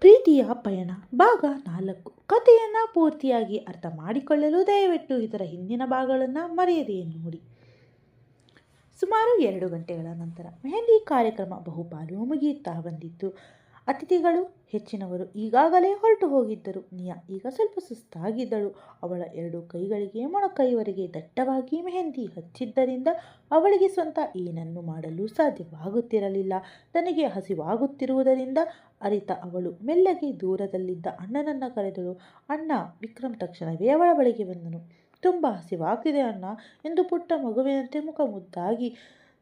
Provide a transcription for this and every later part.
ಪ್ರೀತಿಯ ಪಯಣ ಭಾಗ 4. ಕಥೆಯನ್ನು ಪೂರ್ತಿಯಾಗಿ ಅರ್ಥ ಮಾಡಿಕೊಳ್ಳಲು ದಯವಿಟ್ಟು ಇದರ ಹಿಂದಿನ ಭಾಗಗಳನ್ನು ಮರೆಯದೆ ನೋಡಿ. ಸುಮಾರು 2 ಗಂಟೆಗಳ ನಂತರ ಮೆಹಂದಿ ಕಾರ್ಯಕ್ರಮ ಬಹುಪಾಲು ಮುಗಿಯುತ್ತಾ ಬಂದಿತ್ತು. ಅತಿಥಿಗಳು ಹೆಚ್ಚಿನವರು ಈಗಾಗಲೇ ಹೊರಟು ಹೋಗಿದ್ದರು. ನಿಯಾ ಈಗ ಸ್ವಲ್ಪ ಸುಸ್ತಾಗಿದ್ದಳು. ಅವಳ 2 ಕೈಗಳಿಗೆ ಮೊಣಕೈವರೆಗೆ ದಟ್ಟವಾಗಿ ಮೆಹಂದಿ ಹಚ್ಚಿದ್ದರಿಂದ ಅವಳಿಗೆ ಸ್ವಂತ ಏನನ್ನು ಮಾಡಲು ಸಾಧ್ಯವಾಗುತ್ತಿರಲಿಲ್ಲ. ತನಗೆ ಹಸಿವಾಗುತ್ತಿರುವುದರಿಂದ ಅರಿತ ಅವಳು ಮೆಲ್ಲಗೆ ದೂರದಲ್ಲಿದ್ದ ಅಣ್ಣನನ್ನು ಕರೆದಳು. ಅಣ್ಣ! ವಿಕ್ರಮ್ ತಕ್ಷಣವೇ ಅವಳ ಬಳಿಗೆ ಬಂದನು. ತುಂಬ ಹಸಿವಾಗ್ತಿದೆ ಅಣ್ಣ ಎಂದು ಪುಟ್ಟ ಮಗುವಿನಂತೆ ಮುಖ ಮುದ್ದಾಗಿ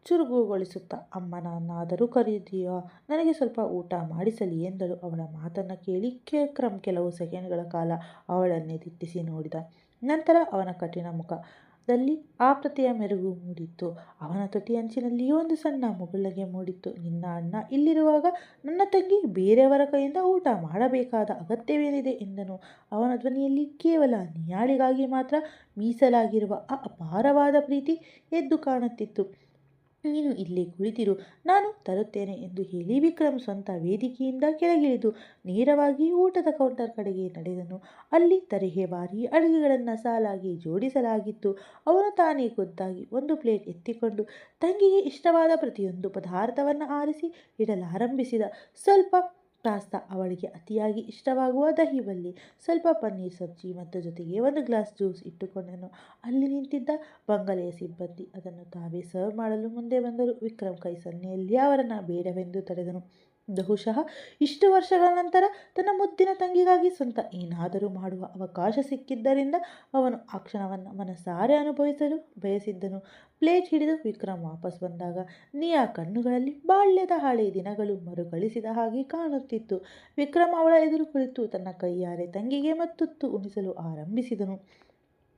ಚುರುಕುಗೊಳಿಸುತ್ತಾ. ಅಮ್ಮನನ್ನಾದರೂ ಕರೆದಿದೆಯಾ? ನನಗೆ ಸ್ವಲ್ಪ ಊಟ ಮಾಡಿಸಲಿ ಎಂದಳು. ಅವಳ ಮಾತನ್ನು ಕೇಳಿ ವಿಕ್ರಮ್ ಕೆಲವು ಸೆಕೆಂಡ್ಗಳ ಕಾಲ ಅವಳನ್ನೇ ದಿಟ್ಟಿಸಿ ನೋಡಿದ. ನಂತರ ಅವನ ಕಠಿಣ ಮುಖದಲ್ಲಿ ಆಪ್ತತೆಯ ಮೆರುಗು ಮೂಡಿತ್ತು. ಅವನ ತುಟಿ ಅಂಚಿನಲ್ಲಿ ಒಂದು ಸಣ್ಣ ಮುಗುಳ್ನಗೆ ಮೂಡಿತ್ತು. ನಿನ್ನ ಅಣ್ಣ ಇಲ್ಲಿರುವಾಗ ನನ್ನ ತಂಗಿ ಬೇರೆಯವರ ಕೈಯಿಂದ ಊಟ ಮಾಡಬೇಕಾದ ಅಗತ್ಯವೇನಿದೆ ಎಂದನು. ಅವನ ಧ್ವನಿಯಲ್ಲಿ ಕೇವಲ ನಿಯಾಳಿಗಾಗಿ ಮಾತ್ರ ಮೀಸಲಾಗಿರುವ ಆ ಅಪಾರವಾದ ಪ್ರೀತಿ ಎದ್ದು ಕಾಣುತ್ತಿತ್ತು. ನೀನು ಇಲ್ಲೇ ಕುಳಿತಿರು, ನಾನು ತರುತ್ತೇನೆ ಎಂದು ಹೇಳಿ ವಿಕ್ರಮ್ ಸ್ವಂತ ವೇದಿಕೆಯಿಂದ ಕೆಳಗಿಳಿದು ನೇರವಾಗಿ ಊಟದ ಕೌಂಟರ್ ಕಡೆಗೆ ನಡೆದನು. ಅಲ್ಲಿ ತರಹೇವಾರಿ ಅಡುಗೆಗಳನ್ನು ಸಾಲಾಗಿ ಜೋಡಿಸಲಾಗಿತ್ತು. ಅವನು ತಾನೇ ಖುದ್ದಾಗಿ ಒಂದು ಪ್ಲೇಟ್ ಎತ್ತಿಕೊಂಡು ತಂಗಿಗೆ ಇಷ್ಟವಾದ ಪ್ರತಿಯೊಂದು ಪದಾರ್ಥವನ್ನು ಆರಿಸಿ ಇಡಲಾರಂಭಿಸಿದ. ಸ್ವಲ್ಪ ಪಾಸ್ತಾ, ಅವಳಿಗೆ ಅತಿಯಾಗಿ ಇಷ್ಟವಾಗುವ ದಹಿ ಬಲ್ಲಿ, ಸ್ವಲ್ಪ ಪನ್ನೀರ್ ಸಬ್ಜಿ ಮತ್ತು ಜೊತೆಗೆ ಒಂದು ಗ್ಲಾಸ್ ಜ್ಯೂಸ್ ಇಟ್ಟುಕೊಂಡನು. ಅಲ್ಲಿ ನಿಂತಿದ್ದ ಬಂಗಲೆಯ ಸಿಬ್ಬಂದಿ ಅದನ್ನು ತಾವೇ ಸರ್ವ್ ಮಾಡಲು ಮುಂದೆ ಬಂದರು. ವಿಕ್ರಮ್ ಕೈ ಸನ್ನೆಯಲ್ಲಿ ಅವರನ್ನು ಬೇಡವೆಂದು ತಡೆದನು. ಬಹುಶಃ ಇಷ್ಟು ವರ್ಷಗಳ ನಂತರ ತನ್ನ ಮುದ್ದಿನ ತಂಗಿಗಾಗಿ ಸ್ವಂತ ಏನಾದರೂ ಮಾಡುವ ಅವಕಾಶ ಸಿಕ್ಕಿದ್ದರಿಂದ ಅವನು ಆ ಕ್ಷಣವನ್ನು ಮನಸಾರೆ ಅನುಭವಿಸಲು ಬಯಸಿದ್ದನು. ಪ್ಲೇಟ್ ಹಿಡಿದು ವಿಕ್ರಮ್ ವಾಪಸ್ ಬಂದಾಗ ನಿಯಾ ಕಣ್ಣುಗಳಲ್ಲಿ ಬಾಲ್ಯದ ಹಳೆ ದಿನಗಳು ಮರುಕಳಿಸಿದ ಹಾಗೆ ಕಾಣುತ್ತಿತ್ತು. ವಿಕ್ರಮ್ ಅವಳ ಎದುರು ಕುಳಿತು ತನ್ನ ಕೈಯಾರೆ ತಂಗಿಗೆ ಮತ್ತೊತ್ತು ಉಣಿಸಲು ಆರಂಭಿಸಿದನು.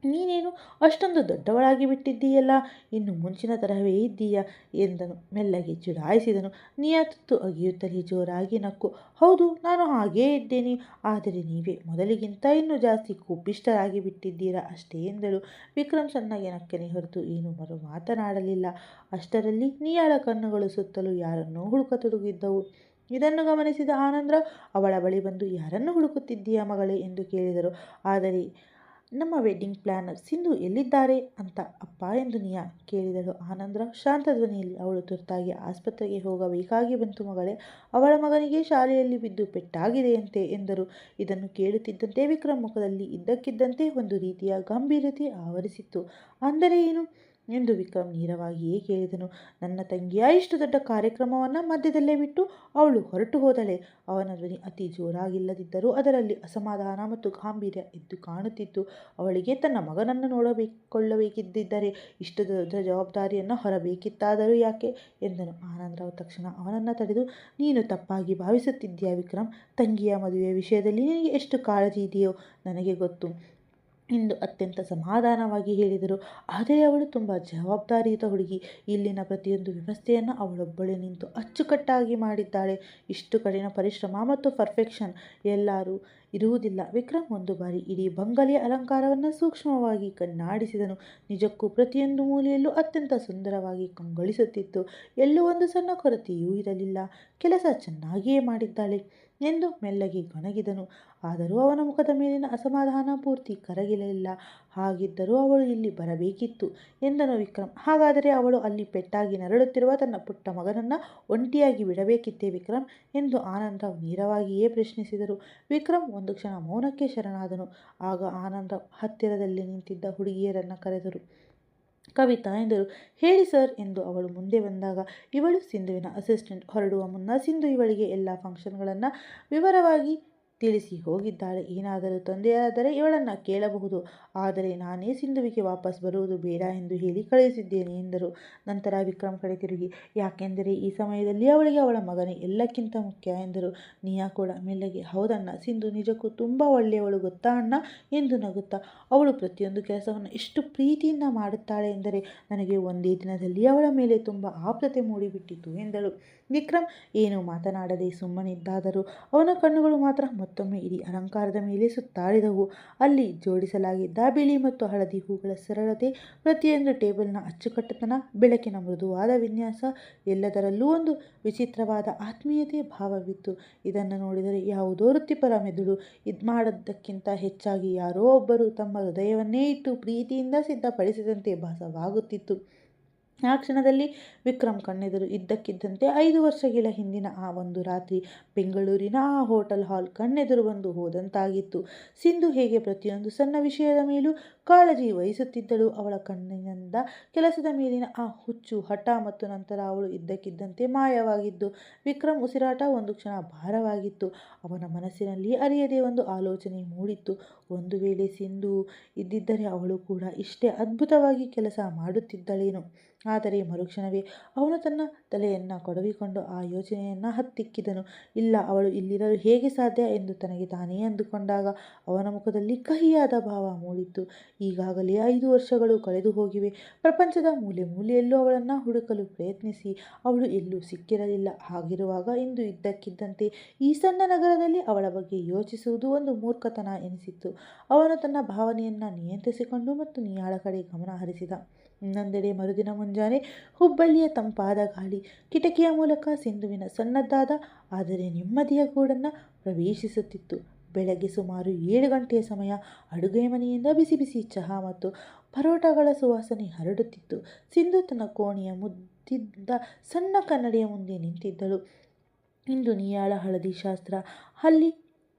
ನೀನೇನು ಅಷ್ಟೊಂದು ದೊಡ್ಡವಳಾಗಿ ಬಿಟ್ಟಿದ್ದೀಯಲ್ಲ, ಇನ್ನು ಮುಂಚಿನ ತರಹವೇ ಇದ್ದೀಯಾ ಎಂದನು. ಮೆಲ್ಲಗೆ ಚುಡಾಯಿಸಿದನು. ನಿಯಾ ತುತ್ತು ಅಗಿಯುತ್ತಲೇ ಜೋರಾಗಿ ನಕ್ಕು. ಹೌದು, ನಾನು ಹಾಗೇ ಇದ್ದೇನೆ, ಆದರೆ ನೀವೇ ಮೊದಲಿಗಿಂತ ಇನ್ನೂ ಜಾಸ್ತಿ ಕೋಪಿಷ್ಠರಾಗಿ ಬಿಟ್ಟಿದ್ದೀರಾ ಅಷ್ಟೇ ಎಂದಳು. ವಿಕ್ರಮ್ ಸಣ್ಣಗೆ ನಕ್ಕನೆ ಹೊರತು ಏನು ಮರು ಮಾತನಾಡಲಿಲ್ಲ. ಅಷ್ಟರಲ್ಲಿ ನಿಯಾಳ ಕಣ್ಣುಗಳು ಸುತ್ತಲೂ ಯಾರನ್ನೋ ಹುಡುಕತೊಡಗಿದ್ದವು. ಇದನ್ನು ಗಮನಿಸಿದ ಆನಂದರಾವ್ ಅವಳ ಬಳಿ ಬಂದು, ಯಾರನ್ನು ಹುಡುಕುತ್ತಿದ್ದೀಯಾ ಮಗಳೇ ಎಂದು ಕೇಳಿದರು. ಆದರೆ ನಮ್ಮ ವೆಡ್ಡಿಂಗ್ ಪ್ಲ್ಯಾನರ್ ಸಿಂಧು ಎಲ್ಲಿದ್ದಾರೆ ಅಂತ ಅಪ್ಪ ಎಂದು ನಿಯಾ ಕೇಳಿದಳು. ಆನಂದರಾವ್ ಶಾಂತ ಧ್ವನಿಯಲ್ಲಿ, ಅವಳು ತುರ್ತಾಗಿ ಆಸ್ಪತ್ರೆಗೆ ಹೋಗಬೇಕಾಗಿ ಬಂತು ಮಗಳೇ, ಅವಳ ಮಗನಿಗೆ ಶಾಲೆಯಲ್ಲಿ ಬಿದ್ದು ಪೆಟ್ಟಾಗಿದೆಯಂತೆ ಎಂದರು. ಇದನ್ನು ಕೇಳುತ್ತಿದ್ದಂತೆ ವಿಕ್ರಮ್ ಮುಖದಲ್ಲಿ ಇದ್ದಕ್ಕಿದ್ದಂತೆ ಒಂದು ರೀತಿಯ ಗಂಭೀರತೆ ಆವರಿಸಿತ್ತು. ಅಂದರೆ ಏನು ಎಂದು ವಿಕ್ರಮ್ ನೇರವಾಗಿಯೇ ಕೇಳಿದನು. ನನ್ನ ತಂಗಿಯ ಇಷ್ಟು ದೊಡ್ಡ ಕಾರ್ಯಕ್ರಮವನ್ನು ಮಧ್ಯದಲ್ಲೇ ಬಿಟ್ಟು ಅವಳು ಹೊರಟು ಹೋದಳೆ. ಅವನ ಧ್ವನಿ ಅತಿ ಜೋರಾಗಿಲ್ಲದಿದ್ದರೂ ಅದರಲ್ಲಿ ಅಸಮಾಧಾನ ಮತ್ತು ಗಾಂಭೀರ್ಯ ಎದ್ದು ಕಾಣುತ್ತಿತ್ತು. ಅವಳಿಗೆ ತನ್ನ ಮಗನನ್ನು ನೋಡಿಕೊಳ್ಳಬೇಕಿದ್ದರೆ ಇಷ್ಟು ದೊಡ್ಡ ಜವಾಬ್ದಾರಿಯನ್ನು ಹೊರಬೇಕಿತ್ತಾದರೂ ಯಾಕೆ ಎಂದನು. ಆನಂದರಾವ್ ತಕ್ಷಣ ಅವನನ್ನು ತಡೆದು, ನೀನು ತಪ್ಪಾಗಿ ಭಾವಿಸುತ್ತಿದ್ದೀಯಾ ವಿಕ್ರಮ್. ತಂಗಿಯ ಮದುವೆಯ ವಿಷಯದಲ್ಲಿ ನಿನಗೆ ಎಷ್ಟು ಕಾಳಜಿ ಇದೆಯೋ ನನಗೆ ಗೊತ್ತು ಎಂದು ಅತ್ಯಂತ ಸಮಾಧಾನವಾಗಿ ಹೇಳಿದರು. ಆದರೆ ಅವಳು ತುಂಬ ಜವಾಬ್ದಾರಿಯುತ ಹುಡುಗಿ. ಇಲ್ಲಿನ ಪ್ರತಿಯೊಂದು ವ್ಯವಸ್ಥೆಯನ್ನು ಅವಳೊಬ್ಬಳೇ ನಿಂತು ಅಚ್ಚುಕಟ್ಟಾಗಿ ಮಾಡಿದ್ದಾಳೆ. ಇಷ್ಟು ಕಠಿಣ ಪರಿಶ್ರಮ ಮತ್ತು ಪರ್ಫೆಕ್ಷನ್ ಎಲ್ಲರೂ ಇರುವುದಿಲ್ಲ. ವಿಕ್ರಮ್ ಒಂದು ಬಾರಿ ಇಡೀ ಬಂಗಲೆಯ ಅಲಂಕಾರವನ್ನು ಸೂಕ್ಷ್ಮವಾಗಿ ಕಣ್ಣಾಡಿಸಿದನು. ನಿಜಕ್ಕೂ ಪ್ರತಿಯೊಂದು ಮೂಲೆಯಲ್ಲೂ ಅತ್ಯಂತ ಸುಂದರವಾಗಿ ಕಂಗೊಳಿಸುತ್ತಿತ್ತು. ಎಲ್ಲೂ ಒಂದು ಸಣ್ಣ ಕೊರತೆಯೂ ಇರಲಿಲ್ಲ. ಕೆಲಸ ಚೆನ್ನಾಗಿಯೇ ಮಾಡಿದ್ದಾಳೆ ಎಂದು ಮೆಲ್ಲಗೆ ಗೊಣಗಿದನು. ಆದರೂ ಅವನ ಮುಖದ ಮೇಲಿನ ಅಸಮಾಧಾನ ಪೂರ್ತಿ ಕರಗಿರಲಿಲ್ಲ. ಹಾಗಿದ್ದರೂ ಅವಳು ಇಲ್ಲಿ ಬರಬೇಕಿತ್ತು ಎಂದನು ವಿಕ್ರಮ್. ಹಾಗಾದರೆ ಅವಳು ಅಲ್ಲಿ ಪೆಟ್ಟಾಗಿ ನರಳುತ್ತಿರುವ ತನ್ನ ಪುಟ್ಟ ಮಗನನ್ನು ಒಂಟಿಯಾಗಿ ಬಿಡಬೇಕಿತ್ತೇ ವಿಕ್ರಮ್ ಎಂದು ಆನಂದರಾವ್ ನೇರವಾಗಿಯೇ ಪ್ರಶ್ನಿಸಿದರು. ವಿಕ್ರಮ್ ಒಂದು ಕ್ಷಣ ಮೌನಕ್ಕೆ ಶರಣಾದನು. ಆಗ ಆನಂದರಾವ್ ಹತ್ತಿರದಲ್ಲಿ ನಿಂತಿದ್ದ ಹುಡುಗಿಯರನ್ನು ಕರೆದರು. ಕವಿತಾ ಎಂದರು. ಹೇಳಿ ಸರ್ ಎಂದು ಅವಳು ಮುಂದೆ ಬಂದಾಗ, ಇವಳು ಸಿಂಧುವಿನ ಅಸಿಸ್ಟೆಂಟ್. ಹೊರಡುವ ಮುನ್ನ ಸಿಂಧು ಇವಳಿಗೆ ಎಲ್ಲ ಫಂಕ್ಷನ್ಗಳನ್ನು ವಿವರವಾಗಿ ತಿಳಿಸಿ ಹೋಗಿದ್ದಾಳೆ. ಏನಾದರೂ ತೊಂದರೆಯಾದರೆ ಇವಳನ್ನು ಕೇಳಬಹುದು, ಆದರೆ ನಾನೇ ಸಿಂಧುವಿಗೆ ವಾಪಸ್ ಬರುವುದು ಬೇಡ ಎಂದು ಹೇಳಿ ಕಳುಹಿಸಿದ್ದೇನೆ ಎಂದರು. ನಂತರ ವಿಕ್ರಮ್ ಕಡೆ ತಿರುಗಿ, ಯಾಕೆಂದರೆ ಈ ಸಮಯದಲ್ಲಿ ಅವಳಿಗೆ ಅವಳ ಮಗನೇ ಎಲ್ಲಕ್ಕಿಂತ ಮುಖ್ಯ ಎಂದರು. ನಿಯಾ ಕೂಡ ಮೆಲ್ಲಗೆ, ಹೌದಣ್ಣ, ಸಿಂಧು ನಿಜಕ್ಕೂ ತುಂಬ ಒಳ್ಳೆಯವಳು ಗೊತ್ತಾ ಅಣ್ಣ ಎಂದು ನಗುತ್ತಾ. ಅವಳು ಪ್ರತಿಯೊಂದು ಕೆಲಸವನ್ನು ಎಷ್ಟು ಪ್ರೀತಿಯಿಂದ ಮಾಡುತ್ತಾಳೆ ಎಂದರೆ ನನಗೆ ಒಂದೇ ದಿನದಲ್ಲಿ ಅವಳ ಮೇಲೆ ತುಂಬ ಆಪ್ತತೆ ಮೂಡಿಬಿಟ್ಟಿತು ಎಂದಳು. ವಿಕ್ರಮ್ ಏನೂ ಮಾತನಾಡದೆ ಸುಮ್ಮನಿದ್ದಾದರೂ ಅವನ ಕಣ್ಣುಗಳು ಮಾತ್ರ ಮತ್ತೊಮ್ಮೆ ಇಡೀ ಅಲಂಕಾರದ ಮೇಲೆ ಸುತ್ತಾಡಿದವು. ಅಲ್ಲಿ ಜೋಡಿಸಲಾಗಿದ್ದ ಬಿಳಿ ಮತ್ತು ಹಳದಿ ಹೂಗಳ ಸರಳತೆ, ಪ್ರತಿಯೊಂದು ಟೇಬಲ್ನ ಅಚ್ಚುಕಟ್ಟುತನ, ಬೆಳಕಿನ ಮೃದುವಾದ ವಿನ್ಯಾಸ, ಎಲ್ಲದರಲ್ಲೂ ಒಂದು ವಿಚಿತ್ರವಾದ ಆತ್ಮೀಯತೆ ಭಾವವಿತ್ತು. ಇದನ್ನು ನೋಡಿದರೆ ಯಾವುದೋ ವೃತ್ತಿಪರ ಮೆದುಳು ಮಾಡೋದಕ್ಕಿಂತ ಹೆಚ್ಚಾಗಿ ಯಾರೋ ಒಬ್ಬರು ತಮ್ಮ ಹೃದಯವನ್ನೇ ಇಟ್ಟು ಪ್ರೀತಿಯಿಂದ ಸಿದ್ಧಪಡಿಸಿದಂತೆ ಭಾಸವಾಗುತ್ತಿತ್ತು. ಆ ಕ್ಷಣದಲ್ಲಿ ವಿಕ್ರಮ್ ಕಣ್ಣೆದುರು ಇದ್ದಕ್ಕಿದ್ದಂತೆ 5 ವರ್ಷಗಳ ಹಿಂದಿನ ಆ ಒಂದು ರಾತ್ರಿ ಬೆಂಗಳೂರಿನ ಆ ಹೋಟೆಲ್ ಹಾಲ್ ಕಣ್ಣೆದುರು ಬಂದು ಹೋದಂತಾಗಿತ್ತು. ಸಿಂಧು ಹೇಗೆ ಪ್ರತಿಯೊಂದು ಸಣ್ಣ ವಿಷಯದ ಮೇಲೂ ಕಾಳಜಿ ವಹಿಸುತ್ತಿದ್ದಳು. ಅವಳ ಕಣ್ಣಿನಿಂದ ಕೆಲಸದ ಮೇಲಿನ ಆ ಹುಚ್ಚು, ಹಠ ಮತ್ತು ನಂತರ ಅವಳು ಇದ್ದಕ್ಕಿದ್ದಂತೆ ಮಾಯವಾಗಿದ್ದು ವಿಕ್ರಮ್ ಉಸಿರಾಟ ಒಂದು ಕ್ಷಣ ಭಾರವಾಗಿತ್ತು. ಅವನ ಮನಸ್ಸಿನಲ್ಲಿ ಅರಿಯದೆ ಒಂದು ಆಲೋಚನೆ ಮೂಡಿತ್ತು. ಒಂದು ವೇಳೆ ಸಿಂಧು ಇದ್ದಿದ್ದರೆ ಅವಳು ಕೂಡ ಇಷ್ಟೇ ಅದ್ಭುತವಾಗಿ ಕೆಲಸ ಮಾಡುತ್ತಿದ್ದಳೇನೋ. ಆದರೆ ಮರುಕ್ಷಣವೇ ಅವನು ತನ್ನ ತಲೆಯನ್ನು ಕೊಡವಿಕೊಂಡು ಆ ಯೋಚನೆಯನ್ನು ಹತ್ತಿಕ್ಕಿದನು. ಇಲ್ಲ, ಅವಳು ಇಲ್ಲಿರಲು ಹೇಗೆ ಸಾಧ್ಯ ಎಂದು ತನಗೆ ತಾನೇ ಅಂದುಕೊಂಡಾಗ ಅವನ ಮುಖದಲ್ಲಿ ಕಹಿಯಾದ ಭಾವ ಮೂಡಿತ್ತು. ಈಗಾಗಲೇ 5 ವರ್ಷಗಳು ಕಳೆದು ಹೋಗಿವೆ. ಪ್ರಪಂಚದ ಮೂಲೆ ಮೂಲೆಯಲ್ಲೂ ಅವಳನ್ನು ಹುಡುಕಲು ಪ್ರಯತ್ನಿಸಿ ಅವಳು ಎಲ್ಲೂ ಸಿಕ್ಕಿರಲಿಲ್ಲ. ಹಾಗಿರುವಾಗ ಇಂದು ಇದ್ದಕ್ಕಿದ್ದಂತೆ ಈ ಸಣ್ಣ ನಗರದಲ್ಲಿ ಅವಳ ಬಗ್ಗೆ ಯೋಚಿಸುವುದು ಒಂದು ಮೂರ್ಖತನ ಎನಿಸಿತ್ತು. ಅವನು ತನ್ನ ಭಾವನೆಯನ್ನು ನಿಯಂತ್ರಿಸಿಕೊಂಡು ಮತ್ತು ನಿಯಾಳ ಕಡೆ ಗಮನ ಹರಿಸಿದ. ಇನ್ನೊಂದೆಡೆ ಮರುದಿನ ಮುಂಜಾನೆ ಹುಬ್ಬಳ್ಳಿಯ ತಂಪಾದ ಗಾಳಿ ಕಿಟಕಿಯ ಮೂಲಕ ಸಿಂಧುವಿನ ಸಣ್ಣದಾದ ಆದರೆ ನೆಮ್ಮದಿಯ ಗೂಡನ್ನು ಪ್ರವೇಶಿಸುತ್ತಿತ್ತು. ಬೆಳಗ್ಗೆ ಸುಮಾರು 7 ಗಂಟೆಯ ಸಮಯ. ಅಡುಗೆ ಮನೆಯಿಂದ ಬಿಸಿ ಬಿಸಿ ಚಹಾ ಮತ್ತು ಪರೋಟಗಳ ಸುವಾಸನೆ ಹರಡುತ್ತಿತ್ತು. ಸಿಂಧು ತನ್ನ ಕೋಣೆಯ ಮುದ್ದಿದ್ದ ಸಣ್ಣ ಕನ್ನಡಿಯ ಮುಂದೆ ನಿಂತಿದ್ದಳು. ಇಂದು ನಿಯಾಳ ಹಳದಿ ಶಾಸ್ತ್ರ ಅಲ್ಲಿ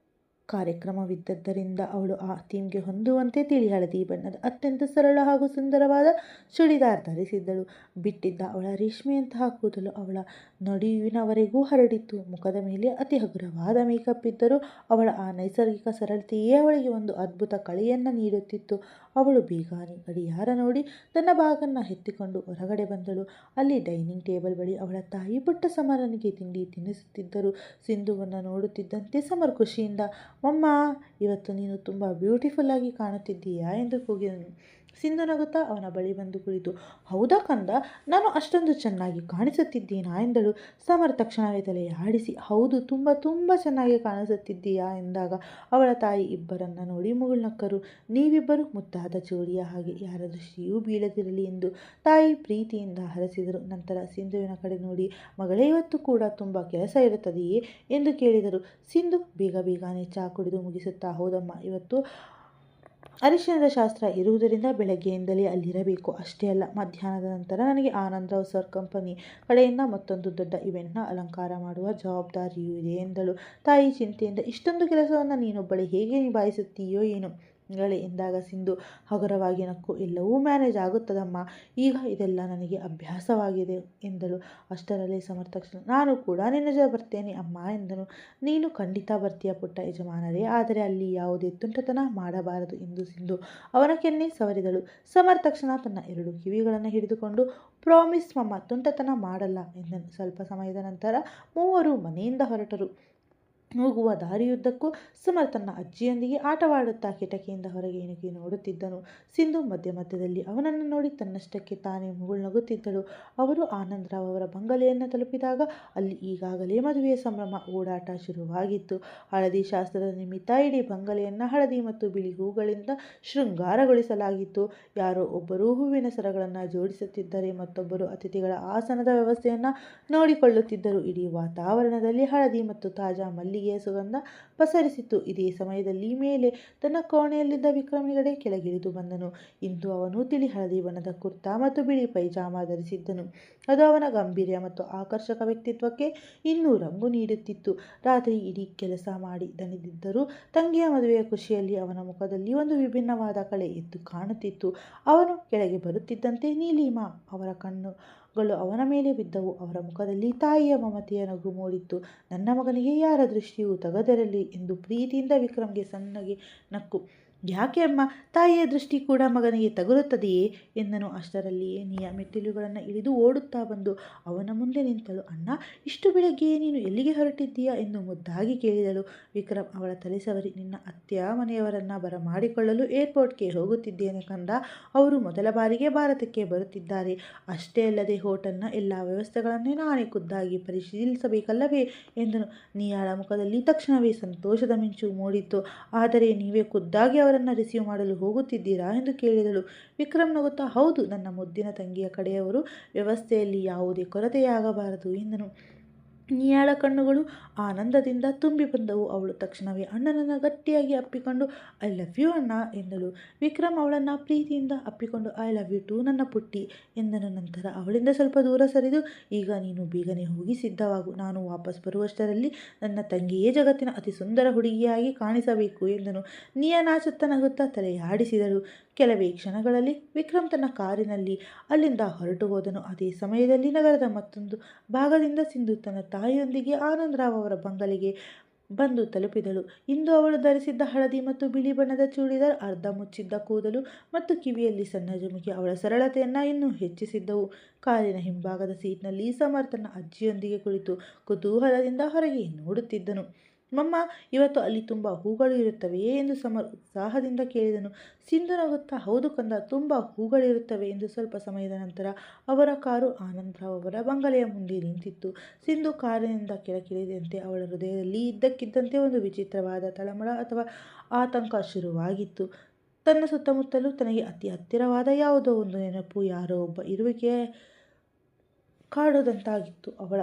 ಕಾರ್ಯಕ್ರಮವಿದ್ದದ್ದರಿಂದ ಅವಳು ಆ ಥೀಮ್ಗೆ ಹೊಂದುವಂತೆ ತಿಳಿ ಹಳದಿ ಬಣ್ಣದ ಅತ್ಯಂತ ಸರಳ ಹಾಗೂ ಸುಂದರವಾದ ಚೂಡಿದಾರ್ ಧರಿಸಿದ್ದಳು. ಬಿಟ್ಟಿದ್ದ ಅವಳ ರೇಷ್ಮೆಯಂತಹ ಕೂದಲು ಅವಳ ನಡುವಿನವರೆಗೂ ಹರಡಿತ್ತು. ಮುಖದ ಮೇಲೆ ಅತಿ ಹಗುರವಾದ ಮೇಕಪ್ ಇದ್ದರೂ ಅವಳ ಆ ನೈಸರ್ಗಿಕ ಸರಳತೆಯೇ ಅವಳಿಗೆ ಒಂದು ಅದ್ಭುತ ಕಳೆಯನ್ನು ನೀಡುತ್ತಿತ್ತು. ಅವಳು ಬೇಗನೆ ಗಡಿಯಾರ ನೋಡಿ ತನ್ನ ಬ್ಯಾಗನ್ನು ಎತ್ತಿಕೊಂಡು ಹೊರಗಡೆ ಬಂದಳು. ಅಲ್ಲಿ ಡೈನಿಂಗ್ ಟೇಬಲ್ ಬಳಿ ಅವಳ ತಾಯಿ ಪುಟ್ಟ ಸಮರನಿಗೆ ತಿಂಡಿ ತಿನ್ನಿಸುತ್ತಿದ್ದರು. ಸಿಂಧುವನ್ನು ನೋಡುತ್ತಿದ್ದಂತೆ ಸಮರ್ ಖುಷಿಯಿಂದ, ಮಮ್ಮ, ಇವತ್ತು ನೀನು ತುಂಬ ಬ್ಯೂಟಿಫುಲ್ ಆಗಿ ಕಾಣುತ್ತಿದ್ದೀಯಾ ಎಂದು ಕೂಗಿದನು. ಸಿಂಧು ನಗುತ್ತಾ ಅವನ ಬಳಿ ಬಂದು ಕುಳಿತು, ಹೌದಾ ಕಂದ, ನಾನು ಅಷ್ಟೊಂದು ಚೆನ್ನಾಗಿ ಕಾಣಿಸುತ್ತಿದ್ದೀನಾ ಎಂದಳು. ಸಮರ್ ತಕ್ಷಣವೇ ತಲೆ ಆಡಿಸಿ, ಹೌದು, ತುಂಬ ತುಂಬ ಚೆನ್ನಾಗಿ ಕಾಣಿಸುತ್ತಿದ್ದೀಯಾ ಎಂದಾಗ ಅವಳ ತಾಯಿ ಇಬ್ಬರನ್ನ ನೋಡಿ ಮುಗುಳ್ನಕ್ಕರು. ನೀವಿಬ್ಬರು ಮುದ್ದಾದ ಜೋಡಿಯ ಹಾಗೆ, ಯಾರ ದೃಷ್ಟಿಯೂ ಬೀಳದಿರಲಿ ಎಂದು ತಾಯಿ ಪ್ರೀತಿಯಿಂದ ಹರಸಿದರು. ನಂತರ ಸಿಂಧುವಿನ ಕಡೆ ನೋಡಿ, ಮಗಳೇ, ಇವತ್ತು ಕೂಡ ತುಂಬ ಕೆಲಸ ಇರುತ್ತದೆಯೇ ಎಂದು ಕೇಳಿದರು. ಸಿಂಧು ಬೇಗನೆ ಚಹಾ ಕುಡಿದು ಮುಗಿಸುತ್ತಾ, ಹೌದಮ್ಮ, ಇವತ್ತು ಅರಿಶಿಣದ ಶಾಸ್ತ್ರ ಇರುವುದರಿಂದ ಬೆಳಗ್ಗೆಯಿಂದಲೇ ಅಲ್ಲಿರಬೇಕು. ಅಷ್ಟೇ ಅಲ್ಲ, ಮಧ್ಯಾಹ್ನದ ನಂತರ ನನಗೆ ಆನಂದರಾವ್ ಸರ್ ಕಂಪನಿ ಕಡೆಯಿಂದ ಮತ್ತೊಂದು ದೊಡ್ಡ ಇವೆಂಟ್ನ ಅಲಂಕಾರ ಮಾಡುವ ಜವಾಬ್ದಾರಿಯೂ ಇದೆ ಎಂದಳು. ತಾಯಿ ಚಿಂತೆಯಿಂದ, ಇಷ್ಟೊಂದು ಕೆಲಸವನ್ನು ನೀನೊಬ್ಬಳೇ ಹೇಗೆ ನಿಭಾಯಿಸುತ್ತೀಯೋ ಏನೋ ಗಳೇ ಎಂದಾಗ ಸಿಂಧು ಹಗುರವಾಗಿ ನಕ್ಕು, ಎಲ್ಲವೂ ಮ್ಯಾನೇಜ್ ಆಗುತ್ತದಮ್ಮ, ಈಗ ಇದೆಲ್ಲ ನನಗೆ ಅಭ್ಯಾಸವಾಗಿದೆ ಎಂದಳು. ಅಷ್ಟರಲ್ಲೇ ಸಮರ್ ತಕ್ಷಣ, ನಾನು ಕೂಡ ನಿನ್ನ ಬರ್ತೇನೆ ಅಮ್ಮ ಎಂದನು. ನೀನು ಖಂಡಿತ ಬರ್ತೀಯ ಪುಟ್ಟ ಯಜಮಾನರೇ, ಆದರೆ ಅಲ್ಲಿ ಯಾವುದೇ ತುಂಟತನ ಮಾಡಬಾರದು ಎಂದು ಸಿಂಧು ಅವನ ಕೆನ್ನೆ ಸವರಿದಳು. ಸಮರ್ ತಕ್ಷಣ ತನ್ನ 2 ಕಿವಿಗಳನ್ನು ಹಿಡಿದುಕೊಂಡು, ಪ್ರಾಮಿಸ್ ಮಮ್ಮ, ತುಂಟತನ ಮಾಡಲ್ಲ ಎಂದನು. ಸ್ವಲ್ಪ ಸಮಯದ ನಂತರ ಮೂವರು ಮನೆಯಿಂದ ಹೊರಟರು. ಹೋಗುವ ದಾರಿಯುದ್ದಕ್ಕೂ ಸಮರ್ ತನ್ನ ಅಜ್ಜಿಯೊಂದಿಗೆ ಆಟವಾಡುತ್ತಾ ಕಿಟಕಿಯಿಂದ ಹೊರಗೆ ಇಣುಕಿ ನೋಡುತ್ತಿದ್ದನು. ಸಿಂಧು ಮಧ್ಯದಲ್ಲಿ ಅವನನ್ನು ನೋಡಿ ತನ್ನಷ್ಟಕ್ಕೆ ತಾನೇ ಮುಗುಳ್ನಗುತ್ತಿದ್ದಳು. ಅವರು ಆನಂದರಾವ್ ಅವರ ಬಂಗಲೆಯನ್ನು ತಲುಪಿದಾಗ ಅಲ್ಲಿ ಈಗಾಗಲೇ ಮದುವೆಯ ಸಂಭ್ರಮ, ಓಡಾಟ ಶುರುವಾಗಿತ್ತು. ಹಳದಿ ಶಾಸ್ತ್ರದ ನಿಮಿತ್ತ ಇಡೀ ಬಂಗಲೆಯನ್ನು ಹಳದಿ ಮತ್ತು ಬಿಳಿ ಹೂಗಳಿಂದ ಶೃಂಗಾರಗೊಳಿಸಲಾಗಿತ್ತು. ಯಾರೋ ಒಬ್ಬರು ಹೂವಿನ ಸರಗಳನ್ನು ಜೋಡಿಸುತ್ತಿದ್ದರೆ ಮತ್ತೊಬ್ಬರು ಅತಿಥಿಗಳ ಆಸನದ ವ್ಯವಸ್ಥೆಯನ್ನು ನೋಡಿಕೊಳ್ಳುತ್ತಿದ್ದರು. ಇಡೀ ವಾತಾವರಣದಲ್ಲಿ ಹಳದಿ ಮತ್ತು ತಾಜಾ ಮಲ್ಲಿಗೆಯ ಸುಗಂಧ ಪಸರಿಸಿತ್ತು. ಇದೇ ಸಮಯದಲ್ಲಿ ಮೇಲೆ ತನ್ನ ಕೋಣೆಯಲ್ಲಿದ್ದ ವಿಕ್ರಮ್ ಹೆಗಡೆ ಕೆಳಗಿಳಿದು ಬಂದನು. ಇಂದು ಅವನು ತಿಳಿ ಹಳದಿ ಬಣ್ಣದ ಕುರ್ತಾ ಮತ್ತು ಬಿಳಿ ಪೈಜಾಮ ಧರಿಸಿದ್ದನು. ಅದು ಅವನ ಗಂಭೀರ ಮತ್ತು ಆಕರ್ಷಕ ವ್ಯಕ್ತಿತ್ವಕ್ಕೆ ಇನ್ನೂ ರಂಗು ನೀಡುತ್ತಿತ್ತು. ರಾತ್ರಿ ಇಡೀ ಕೆಲಸ ಮಾಡಿ ದಣಿದಿದ್ದರೂ ತಂಗಿಯ ಮದುವೆಯ ಖುಷಿಯಲ್ಲಿ ಅವನ ಮುಖದಲ್ಲಿ ಒಂದು ವಿಭಿನ್ನವಾದ ಕಳೆ ಎದ್ದು ಕಾಣುತ್ತಿತ್ತು. ಅವನು ಕೆಳಗೆ ಬರುತ್ತಿದ್ದಂತೆ ನೀಲಿಮಾ ಅವರ ಕಣ್ಣುಗಳು ಅವನ ಮೇಲೆ ಬಿದ್ದವು. ಅವರ ಮುಖದಲ್ಲಿ ತಾಯಿಯ ಮಮತೆಯ ನಗು ಮೂಡಿತ್ತು. ನನ್ನ ಮಗನಿಗೆ ಯಾರ ದೃಷ್ಟಿಯೂ ತಗದಿರಲಿ ಎಂದು ಪ್ರೀತಿಯಿಂದ ವಿಕ್ರಮ್ಗೆ ಸಣ್ಣಗೆ ನಕ್ಕು, ಯಾಕೆ ಅಮ್ಮ, ತಾಯಿಯ ದೃಷ್ಟಿ ಕೂಡ ಮಗನಿಗೆ ತಗುಲುತ್ತದೆಯೇ ಎಂದನು. ಅಷ್ಟರಲ್ಲಿಯೇ ನಿಯಾ ಮೆಟ್ಟಿಲುಗಳನ್ನು ಇಳಿದು ಓಡುತ್ತಾ ಬಂದು ಅವನ ಮುಂದೆ ನಿಂತಳು. ಅಣ್ಣ, ಇಷ್ಟು ಬೆಳಗ್ಗೆಯೇ ನೀನು ಎಲ್ಲಿಗೆ ಹೊರಟಿದ್ದೀಯಾ ಎಂದು ಮುದ್ದಾಗಿ ಕೇಳಿದಳು. ವಿಕ್ರಮ್ ಅವಳ ತಲೆ ಸವರಿ, ನಿನ್ನ ಅತ್ತೆಯ ಮನೆಯವರನ್ನು ಬರಮಾಡಿಕೊಳ್ಳಲು ಏರ್ಪೋರ್ಟ್ಗೆ ಹೋಗುತ್ತಿದ್ದೇನೆ ಕಂದ. ಅವರು ಮೊದಲ ಬಾರಿಗೆ ಭಾರತಕ್ಕೆ ಬರುತ್ತಿದ್ದಾರೆ. ಅಷ್ಟೇ ಅಲ್ಲದೆ ಹೋಟೆಲ್ನ ಎಲ್ಲ ವ್ಯವಸ್ಥೆಗಳನ್ನೇ ನಾನೇ ಖುದ್ದಾಗಿ ಪರಿಶೀಲಿಸಬೇಕಲ್ಲವೇ ಎಂದನು. ನಿಯಾಳ ಮುಖದಲ್ಲಿ ತಕ್ಷಣವೇ ಸಂತೋಷದ ಮಿಂಚು ಮೂಡಿತ್ತು. ಆದರೆ ನೀವೇ ಖುದ್ದಾಗಿ ಅವರನ್ನು ರಿಸೀವ್ ಮಾಡಲು ಹೋಗುತ್ತಿದ್ದೀರಾ ಎಂದು ಕೇಳಿದಳು. ವಿಕ್ರಮ್ ನಗುತ್ತಾ, ಹೌದು, ನನ್ನ ಮುದ್ದಿನ ತಂಗಿಯ ಕಡೆಯವರು, ವ್ಯವಸ್ಥೆಯಲ್ಲಿ ಯಾವುದೇ ಕೊರತೆಯಾಗಬಾರದು ಎಂದನು. ನಿಯಾಳ ಕಣ್ಣುಗಳು ಆನಂದದಿಂದ ತುಂಬಿ ಬಂದವು. ಅವಳು ತಕ್ಷಣವೇ ಅಣ್ಣನನ್ನು ಗಟ್ಟಿಯಾಗಿ ಅಪ್ಪಿಕೊಂಡು ಐ ಲವ್ ಯು ಅಣ್ಣ ಎಂದಳು. ವಿಕ್ರಮ್ ಅವಳನ್ನು ಪ್ರೀತಿಯಿಂದ ಅಪ್ಪಿಕೊಂಡು ಐ ಲವ್ ಯು ಟು ನನ್ನ ಪುಟ್ಟಿ ಎಂದನು. ನಂತರ ಅವಳಿಂದ ಸ್ವಲ್ಪ ದೂರ ಸರಿದು, ಈಗ ನೀನು ಬೇಗನೆ ಹೋಗಿ ಸಿದ್ಧವಾಗು. ನಾನು ವಾಪಸ್ ಬರುವಷ್ಟರಲ್ಲಿ ನನ್ನ ತಂಗಿಯೇ ಜಗತ್ತಿನ ಅತಿ ಸುಂದರ ಹುಡುಗಿಯಾಗಿ ಕಾಣಿಸಬೇಕು ಎಂದನು. ನಿಯಾ ನಾಚುತ್ತಾ ನಗುತ್ತಾ ತಲೆಯಾಡಿಸಿದಳು. ಕೆಲವೇ ಕ್ಷಣಗಳಲ್ಲಿ ವಿಕ್ರಮ್ ತನ್ನ ಕಾರಿನಲ್ಲಿ ಅಲ್ಲಿಂದ ಹೊರಟು ಹೋದನು. ಅದೇ ಸಮಯದಲ್ಲಿ ನಗರದ ಮತ್ತೊಂದು ಭಾಗದಿಂದ ಸಿಂಧು ತನ್ನ ತಾಯಿಯೊಂದಿಗೆ ಆನಂದರಾವ್ ಅವರ ಬಂಗಲೆಗೆ ಬಂದು ತಲುಪಿದಳು. ಇಂದು ಅವಳು ಧರಿಸಿದ್ದ ಹಳದಿ ಮತ್ತು ಬಿಳಿ ಬಣ್ಣದ ಚೂಡಿದಾರ್, ಅರ್ಧ ಮುಚ್ಚಿದ್ದ ಕೂದಲು ಮತ್ತು ಕಿವಿಯಲ್ಲಿ ಸಣ್ಣ ಜುಮುಕಿ ಅವಳ ಸರಳತೆಯನ್ನು ಇನ್ನೂ ಹೆಚ್ಚಿಸಿದ್ದವು. ಕಾರಿನ ಹಿಂಭಾಗದ ಸೀಟ್ನಲ್ಲಿ ಸಮರ್ ತನ್ನ ಅಜ್ಜಿಯೊಂದಿಗೆ ಕುಳಿತು ಕುತೂಹಲದಿಂದ ಹೊರಗೆ ನೋಡುತ್ತಿದ್ದನು. ಮಮ್ಮ, ಇವತ್ತು ಅಲ್ಲಿ ತುಂಬ ಹೂಗಳು ಇರುತ್ತವೆಯೇ ಎಂದು ಸಮರ್ ಉತ್ಸಾಹದಿಂದ ಕೇಳಿದನು. ಸಿಂಧು ನಗುತ್ತಾ, ಹೌದು ಕಂದ, ತುಂಬ ಹೂಗಳಿರುತ್ತವೆ ಎಂದು. ಸ್ವಲ್ಪ ಸಮಯದ ನಂತರ ಅವರ ಕಾರು ಆನಂದರಾವ್ ಅವರ ಬಂಗಲೆಯ ಮುಂದೆ ನಿಂತಿತ್ತು. ಸಿಂಧು ಕಾರಿನಿಂದ ಕೆಳಗಿಳಿದಂತೆ ಅವಳ ಹೃದಯದಲ್ಲಿ ಇದ್ದಕ್ಕಿದ್ದಂತೆ ಒಂದು ವಿಚಿತ್ರವಾದ ತಳಮಳ ಅಥವಾ ಆತಂಕ ಶುರುವಾಗಿತ್ತು. ತನ್ನ ಸುತ್ತಮುತ್ತಲೂ ತನಗೆ ಅತಿ ಹತ್ತಿರವಾದ ಯಾವುದೋ ಒಂದು ನೆನಪು, ಯಾರೋ ಒಬ್ಬ ಇರುವಿಕೆ ಕಾಡುವುದಂತಾಗಿತ್ತು. ಅವಳ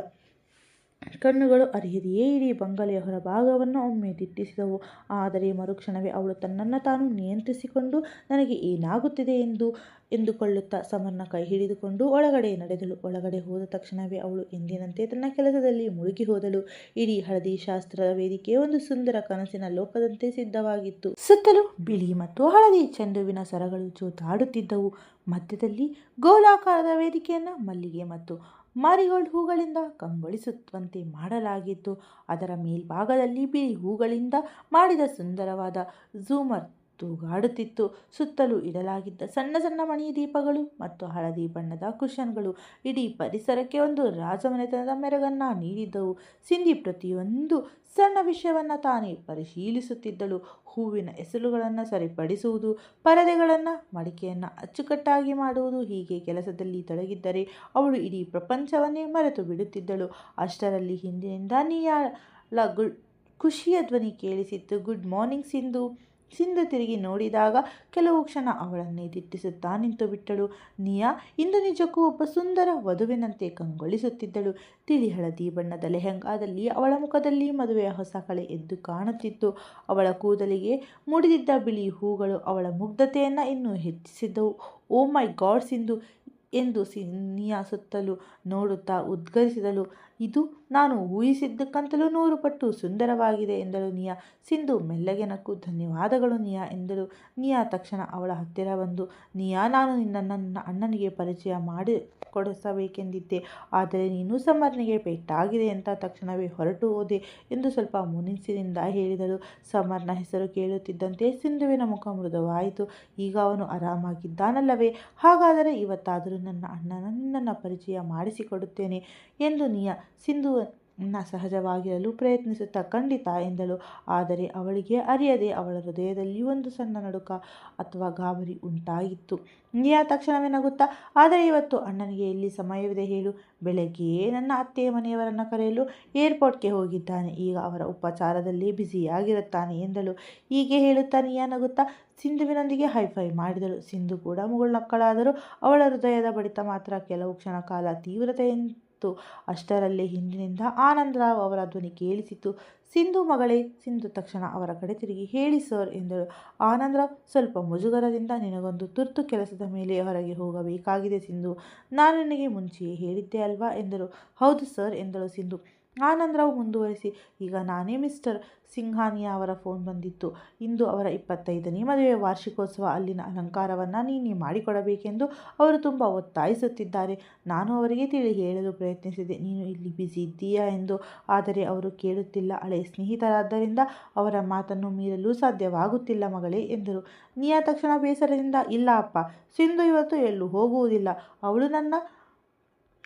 ಕಣ್ಣುಗಳು ಅರಿಯದೆಯೇ ಇಡೀ ಬಂಗಲೆಯ ಹೊರಭಾಗವನ್ನು ಒಮ್ಮೆ ದಿಟ್ಟಿಸಿದವು. ಆದರೆ ಮರುಕ್ಷಣವೇ ಅವಳು ತನ್ನನ್ನು ತಾನು ನಿಯಂತ್ರಿಸಿಕೊಂಡು ನನಗೆ ಏನಾಗುತ್ತಿದೆ ಎಂದುಕೊಳ್ಳುತ್ತಾ ಸಮರ್ನ ಕೈ ಹಿಡಿದುಕೊಂಡು ಒಳಗಡೆ ನಡೆದಳು. ಒಳಗಡೆ ಹೋದ ತಕ್ಷಣವೇ ಅವಳು ಎಂದಿನಂತೆ ತನ್ನ ಕೆಲಸದಲ್ಲಿ ಮುಳುಗಿ ಹೋದಳು. ಇಡೀ ಹಳದಿ ಶಾಸ್ತ್ರದ ವೇದಿಕೆ ಒಂದು ಸುಂದರ ಕನಸಿನ ಲೋಕದಂತೆ ಸಿದ್ಧವಾಗಿತ್ತು. ಸುತ್ತಲೂ ಬಿಳಿ ಮತ್ತು ಹಳದಿ ಚೆಂಡುವಿನ ಸರಗಳು ಜೋತಾಡುತ್ತಿದ್ದವು. ಮಧ್ಯದಲ್ಲಿ ಗೋಲಾಕಾರದ ವೇದಿಕೆಯನ್ನು ಮಲ್ಲಿಗೆ ಮತ್ತು ಮಾರಿಗೋಲ್ಡ್ ಹೂಗಳಿಂದ ಕಂಗೊಳಿಸುವಂತೆ ಮಾಡಲಾಗಿತ್ತು. ಅದರ ಮೇಲ್ಭಾಗದಲ್ಲಿ ಬಿಳಿ ಹೂಗಳಿಂದ ಮಾಡಿದ ಸುಂದರವಾದ ಝೂಮರ್ ತೂಗಾಡುತ್ತಿತ್ತು. ಸುತ್ತಲೂ ಇಡಲಾಗಿದ್ದ ಸಣ್ಣ ಸಣ್ಣ ಮಣಿ ದೀಪಗಳು ಮತ್ತು ಹಳದಿ ಬಣ್ಣದ ಕುಷನ್ಗಳು ಇಡೀ ಪರಿಸರಕ್ಕೆ ಒಂದು ರಾಜಮನೆತನದ ಮೆರುಗನ್ನು ನೀಡಿದ್ದವು. ಸಿಂಧಿ ಪ್ರತಿಯೊಂದು ಸಣ್ಣ ವಿಷಯವನ್ನು ತಾನೇ ಪರಿಶೀಲಿಸುತ್ತಿದ್ದಳು. ಹೂವಿನ ಎಸಳುಗಳನ್ನು ಸರಿಪಡಿಸುವುದು, ಪರದೆಗಳನ್ನು ಮಡಿಕೆಯನ್ನು ಅಚ್ಚುಕಟ್ಟಾಗಿ ಮಾಡುವುದು, ಹೀಗೆ ಕೆಲಸದಲ್ಲಿ ತೊಡಗಿದ್ದರೆ ಅವಳು ಇಡೀ ಪ್ರಪಂಚವನ್ನೇ ಮರೆತು ಬಿಡುತ್ತಿದ್ದಳು. ಅಷ್ಟರಲ್ಲಿ ಹಿಂದಿನಿಂದ ನಿಯಾಳ ಖುಷಿಯ ಧ್ವನಿ ಕೇಳಿಸಿತ್ತು. Good morning Sindhu. ಸಿಂಧು ತಿರುಗಿ ನೋಡಿದಾಗ ಕೆಲವು ಕ್ಷಣ ಅವಳನ್ನೇ ದಿಟ್ಟಿಸುತ್ತಾ ನಿಂತು ಬಿಟ್ಟಳು. ನಿಯಾ ಇಂದು ನಿಜಕ್ಕೂ ಒಬ್ಬ ಸುಂದರ ವಧುವಿನಂತೆ ಕಂಗೊಳಿಸುತ್ತಿದ್ದಳು. ತಿಳಿ ಹಳದಿ ಬಣ್ಣದ ಲೆಹಂಗಾದಲ್ಲಿ ಅವಳ ಮುಖದಲ್ಲಿ ಮದುವೆಯ ಹೊಸ ಕಳೆ ಎದ್ದು ಕಾಣುತ್ತಿತ್ತು. ಅವಳ ಕೂದಲಿಗೆ ಮುಡಿದಿದ್ದ ಬಿಳಿ ಹೂಗಳು ಅವಳ ಮುಗ್ಧತೆಯನ್ನು ಇನ್ನೂ ಹೆಚ್ಚಿಸಿದ್ದವು. ಓ ಮೈ ಗಾಡ್ ಸಿಂಧು ಎಂದು ನಿಯಾ ಸುತ್ತಲೂ ನೋಡುತ್ತಾ ಉದ್ಗರಿಸಿದಳು. ಇದು ನಾನು ಊಹಿಸಿದ್ದಕ್ಕಿಂತಲೂ 100 ಪಟ್ಟು ಸುಂದರವಾಗಿದೆ ಎಂದಳು ನಿಯಾ. ಸಿಂಧು ಮೆಲ್ಲಗೆ ನಕ್ಕು ಧನ್ಯವಾದಗಳು ನಿಯಾ ಎಂದಳು. ನಿಯಾ ತಕ್ಷಣ ಅವಳ ಹತ್ತಿರ ಬಂದು, ನಿಯಾ, ನಾನು ನಿನ್ನನ್ನು ನನ್ನ ಅಣ್ಣನಿಗೆ ಪರಿಚಯ ಮಾಡಿಕೊಡಿಸಬೇಕೆಂದಿದ್ದೆ, ಆದರೆ ನೀನು ಸಮರ್ನಿಗೆ ಪೆಟ್ಟಾಗಿದೆ ಅಂತ ತಕ್ಷಣವೇ ಹೊರಟು ಹೋದೆ ಎಂದು ಸ್ವಲ್ಪ ಮುನಿಸಿನಿಂದ ಹೇಳಿದಳು. ಸಮರ್ನ ಹೆಸರು ಕೇಳುತ್ತಿದ್ದಂತೆ ಸಿಂಧುವಿನ ಮುಖ ಮೃದುವಾಯಿತು. ಈಗ ಅವನು ಆರಾಮಾಗಿದ್ದಾನಲ್ಲವೇ? ಹಾಗಾದರೆ ಇವತ್ತಾದರೂ ನನ್ನ ಅಣ್ಣನ ನಿನ್ನನ್ನು ಪರಿಚಯ ಮಾಡಿಸಿಕೊಡುತ್ತೇನೆ ಎಂದು ನಿಯಾ ಸಿಂಧುವನ್ನ ಸಹಜವಾಗಿರಲು ಪ್ರಯತ್ನಿಸುತ್ತಾ ಖಂಡಿತ ಎಂದಳು. ಆದರೆ ಅವಳಿಗೆ ಅರಿಯದೆ ಅವಳ ಹೃದಯದಲ್ಲಿ ಒಂದು ಸಣ್ಣ ನಡುಕ ಅಥವಾ ಗಾಬರಿ ಉಂಟಾಗಿತ್ತು. ನಿಯಾ ತಕ್ಷಣವೇ ನಗುತ್ತಾ, ಆದರೆ ಇವತ್ತು ಅಣ್ಣನಿಗೆ ಎಲ್ಲಿ ಸಮಯವಿದೆ ಹೇಳು? ಬೆಳಗ್ಗೆಯೇ ನನ್ನ ಅತ್ತೆಯ ಮನೆಯವರನ್ನು ಕರೆಯಲು ಏರ್ಪೋರ್ಟ್ಗೆ ಹೋಗಿದ್ದಾನೆ. ಈಗ ಅವರ ಉಪಚಾರದಲ್ಲಿ ಬ್ಯುಸಿಯಾಗಿರುತ್ತಾನೆ ಎಂದಳು. ಹೀಗೆ ಹೇಳುತ್ತಾ ನಿಯಾ ನಗುತ್ತಾ ಸಿಂಧುವಿನೊಂದಿಗೆ ಹೈಫೈ ಮಾಡಿದಳು. ಸಿಂಧು ಕೂಡ ಮುಗುಳ್ನಕ್ಕಳಾದರೂ ಅವಳ ಹೃದಯದ ಬಡಿತ ಮಾತ್ರ ಕೆಲವು ಕ್ಷಣ ಕಾಲ ತೀವ್ರತೆಯಿತ್ತು. ಅಷ್ಟರಲ್ಲೇ ಹಿಂದಿನಿಂದ ಆನಂದರಾವ್ ಅವರ ಧ್ವನಿ ಕೇಳಿಸಿತು. ಸಿಂಧು ಮಗಳೇ. ಸಿಂಧು ತಕ್ಷಣ ಅವರ ಕಡೆ ತಿರುಗಿ, ಹೇಳಿ ಸರ್ ಎಂದಳು. ಆನಂದರಾವ್ ಸ್ವಲ್ಪ ಮುಜುಗರದಿಂದ, ನಿನಗೊಂದು ತುರ್ತು ಕೆಲಸದ ಮೇಲೆ ಹೊರಗೆ ಹೋಗಬೇಕಾಗಿದೆ ಸಿಂಧು. ನಾನು ನಿನಗೆ ಮುಂಚೆಯೇ ಹೇಳಿದ್ದೆ ಅಲ್ವಾ ಎಂದರು. ಹೌದು ಸರ್ ಎಂದಳು ಸಿಂಧು. ಆನಂದರಾವ್ ಮುಂದುವರಿಸಿ, ಈಗ ನಾನೇ ಮಿಸ್ಟರ್ ಸಿಂಘಾನಿಯಾ ಅವರ ಫೋನ್ ಬಂದಿತ್ತು. ಇಂದು ಅವರ 25ನೇ ಮದುವೆ ವಾರ್ಷಿಕೋತ್ಸವ. ಅಲ್ಲಿನ ಅಲಂಕಾರವನ್ನು ನೀನೇ ಮಾಡಿಕೊಡಬೇಕೆಂದು ಅವರು ತುಂಬ ಒತ್ತಾಯಿಸುತ್ತಿದ್ದಾರೆ. ನಾನು ಅವರಿಗೆ ಹೇಳಲು ಪ್ರಯತ್ನಿಸಿದೆ, ನೀನು ಇಲ್ಲಿ ಬ್ಯುಸಿ ಇದ್ದೀಯಾ ಎಂದು. ಆದರೆ ಅವರು ಕೇಳುತ್ತಿಲ್ಲ. ಹಳೆಯ ಸ್ನೇಹಿತರಾದ್ದರಿಂದ ಅವರ ಮಾತನ್ನು ಮೀರಲು ಸಾಧ್ಯವಾಗುತ್ತಿಲ್ಲ ಮಗಳೇ ಎಂದರು. ನಿಯಾ ತಕ್ಷಣ ಬೇಸರದಿಂದ, ಇಲ್ಲ ಅಪ್ಪ, ಸಿಂಧು ಇವತ್ತು ಎಲ್ಲೂ ಹೋಗುವುದಿಲ್ಲ. ಅವಳು ನನ್ನ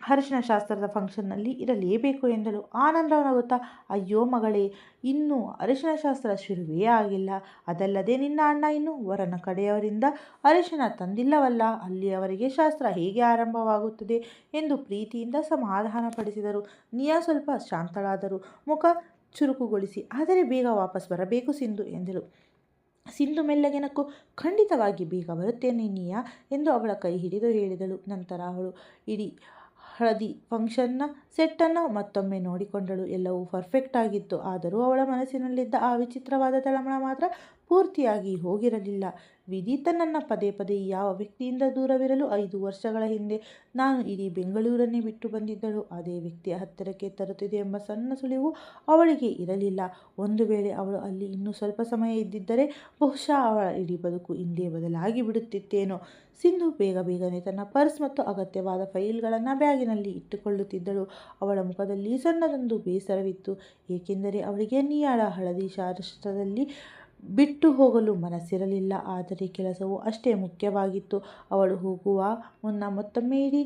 ಅರಿಶಿನ ಶಾಸ್ತ್ರದ ಫಂಕ್ಷನ್ನಲ್ಲಿ ಇರಲೇಬೇಕು ಎಂದಳು. ಆನಂದರಾವ್ ನಗುತ್ತಾ, ಅಯ್ಯೋ ಮಗಳೇ, ಇನ್ನೂ ಅರಿಶಿನ ಶಾಸ್ತ್ರ ಶುರುವೇ ಆಗಿಲ್ಲ. ಅದಲ್ಲದೆ ನಿನ್ನ ಅಣ್ಣ ಇನ್ನೂ ವರನ ಕಡೆಯವರಿಂದ ಅರಿಶಿನ ತಂದಿಲ್ಲವಲ್ಲ. ಅಲ್ಲಿಯವರೆಗೆ ಶಾಸ್ತ್ರ ಹೇಗೆ ಆರಂಭವಾಗುತ್ತದೆ ಎಂದು ಪ್ರೀತಿಯಿಂದ ಸಮಾಧಾನಪಡಿಸಿದರು. ನಿಯಾ ಸ್ವಲ್ಪ ಶಾಂತಳಾದರು. ಮುಖ ಚುರುಕುಗೊಳಿಸಿ, ಆದರೆ ಬೇಗ ವಾಪಸ್ ಬರಬೇಕು ಸಿಂಧು ಎಂದಳು. ಸಿಂಧು ಮೆಲ್ಲಗೆ ನಕ್ಕು, ಖಂಡಿತವಾಗಿ ಬೇಗ ಬರುತ್ತೇನೆ ನಿಯಾ ಎಂದು ಅವಳ ಕೈ ಹಿಡಿದು ಹೇಳಿದಳು. ನಂತರ ಅವಳು ಇಡೀ ಹಳದಿ ಫಂಕ್ಷನ್ನ ಸೆಟ್ಟನ್ನು ಮತ್ತೊಮ್ಮೆ ನೋಡಿಕೊಂಡಳು. ಎಲ್ಲವೂ ಪರ್ಫೆಕ್ಟ್ ಆಗಿತ್ತು. ಆದರೂ ಅವಳ ಮನಸ್ಸಿನಲ್ಲಿದ್ದ ಆ ವಿಚಿತ್ರವಾದ ತಳಮಳ ಮಾತ್ರ ಪೂರ್ತಿಯಾಗಿ ಹೋಗಿರಲಿಲ್ಲ. ವಿಧಿ ತನ್ನನ್ನು ಪದೇ ಪದೇ ಯಾವ ವ್ಯಕ್ತಿಯಿಂದ ದೂರವಿರಲು 5 ವರ್ಷಗಳ ಹಿಂದೆ ನಾನು ಇಡೀ ಬೆಂಗಳೂರನ್ನೇ ಬಿಟ್ಟು ಬಂದಿದ್ದಳು. ಅದೇ ವ್ಯಕ್ತಿಯ ಹತ್ತಿರಕ್ಕೆ ತರುತ್ತಿದೆ ಎಂಬ ಸಣ್ಣ ಸುಳಿವು ಅವಳಿಗೆ ಇರಲಿಲ್ಲ. ಒಂದು ವೇಳೆ ಅವಳು ಅಲ್ಲಿ ಇನ್ನೂ ಸ್ವಲ್ಪ ಸಮಯ ಇದ್ದಿದ್ದರೆ ಬಹುಶಃ ಅವಳ ಇಡೀ ಬದುಕು ಹಿಂದೆ ಬದಲಾಗಿ ಬಿಡುತ್ತಿತ್ತೇನೋ. ಸಿಂಧು ಬೇಗನೆ ತನ್ನ ಪರ್ಸ್ ಮತ್ತು ಅಗತ್ಯವಾದ ಫೈಲ್ಗಳನ್ನು ಬ್ಯಾಗಿನಲ್ಲಿ ಇಟ್ಟುಕೊಳ್ಳುತ್ತಿದ್ದಳು. ಅವಳ ಮುಖದಲ್ಲಿ ಸಣ್ಣದೊಂದು ಬೇಸರವಿತ್ತು, ಏಕೆಂದರೆ ಅವಳಿಗೆ ನಿಯಾಳ ಹಳದಿ ಶಾಸ್ತ್ರದಲ್ಲಿ ಬಿಟ್ಟು ಹೋಗಲು ಮನಸ್ಸಿರಲಿಲ್ಲ. ಆದರೆ ಕೆಲಸವು ಅಷ್ಟೇ ಮುಖ್ಯವಾಗಿತ್ತು. ಅವಳು ಹೋಗುವ ಮುನ್ನ ಮತ್ತೊಮ್ಮೆ ಇಡೀ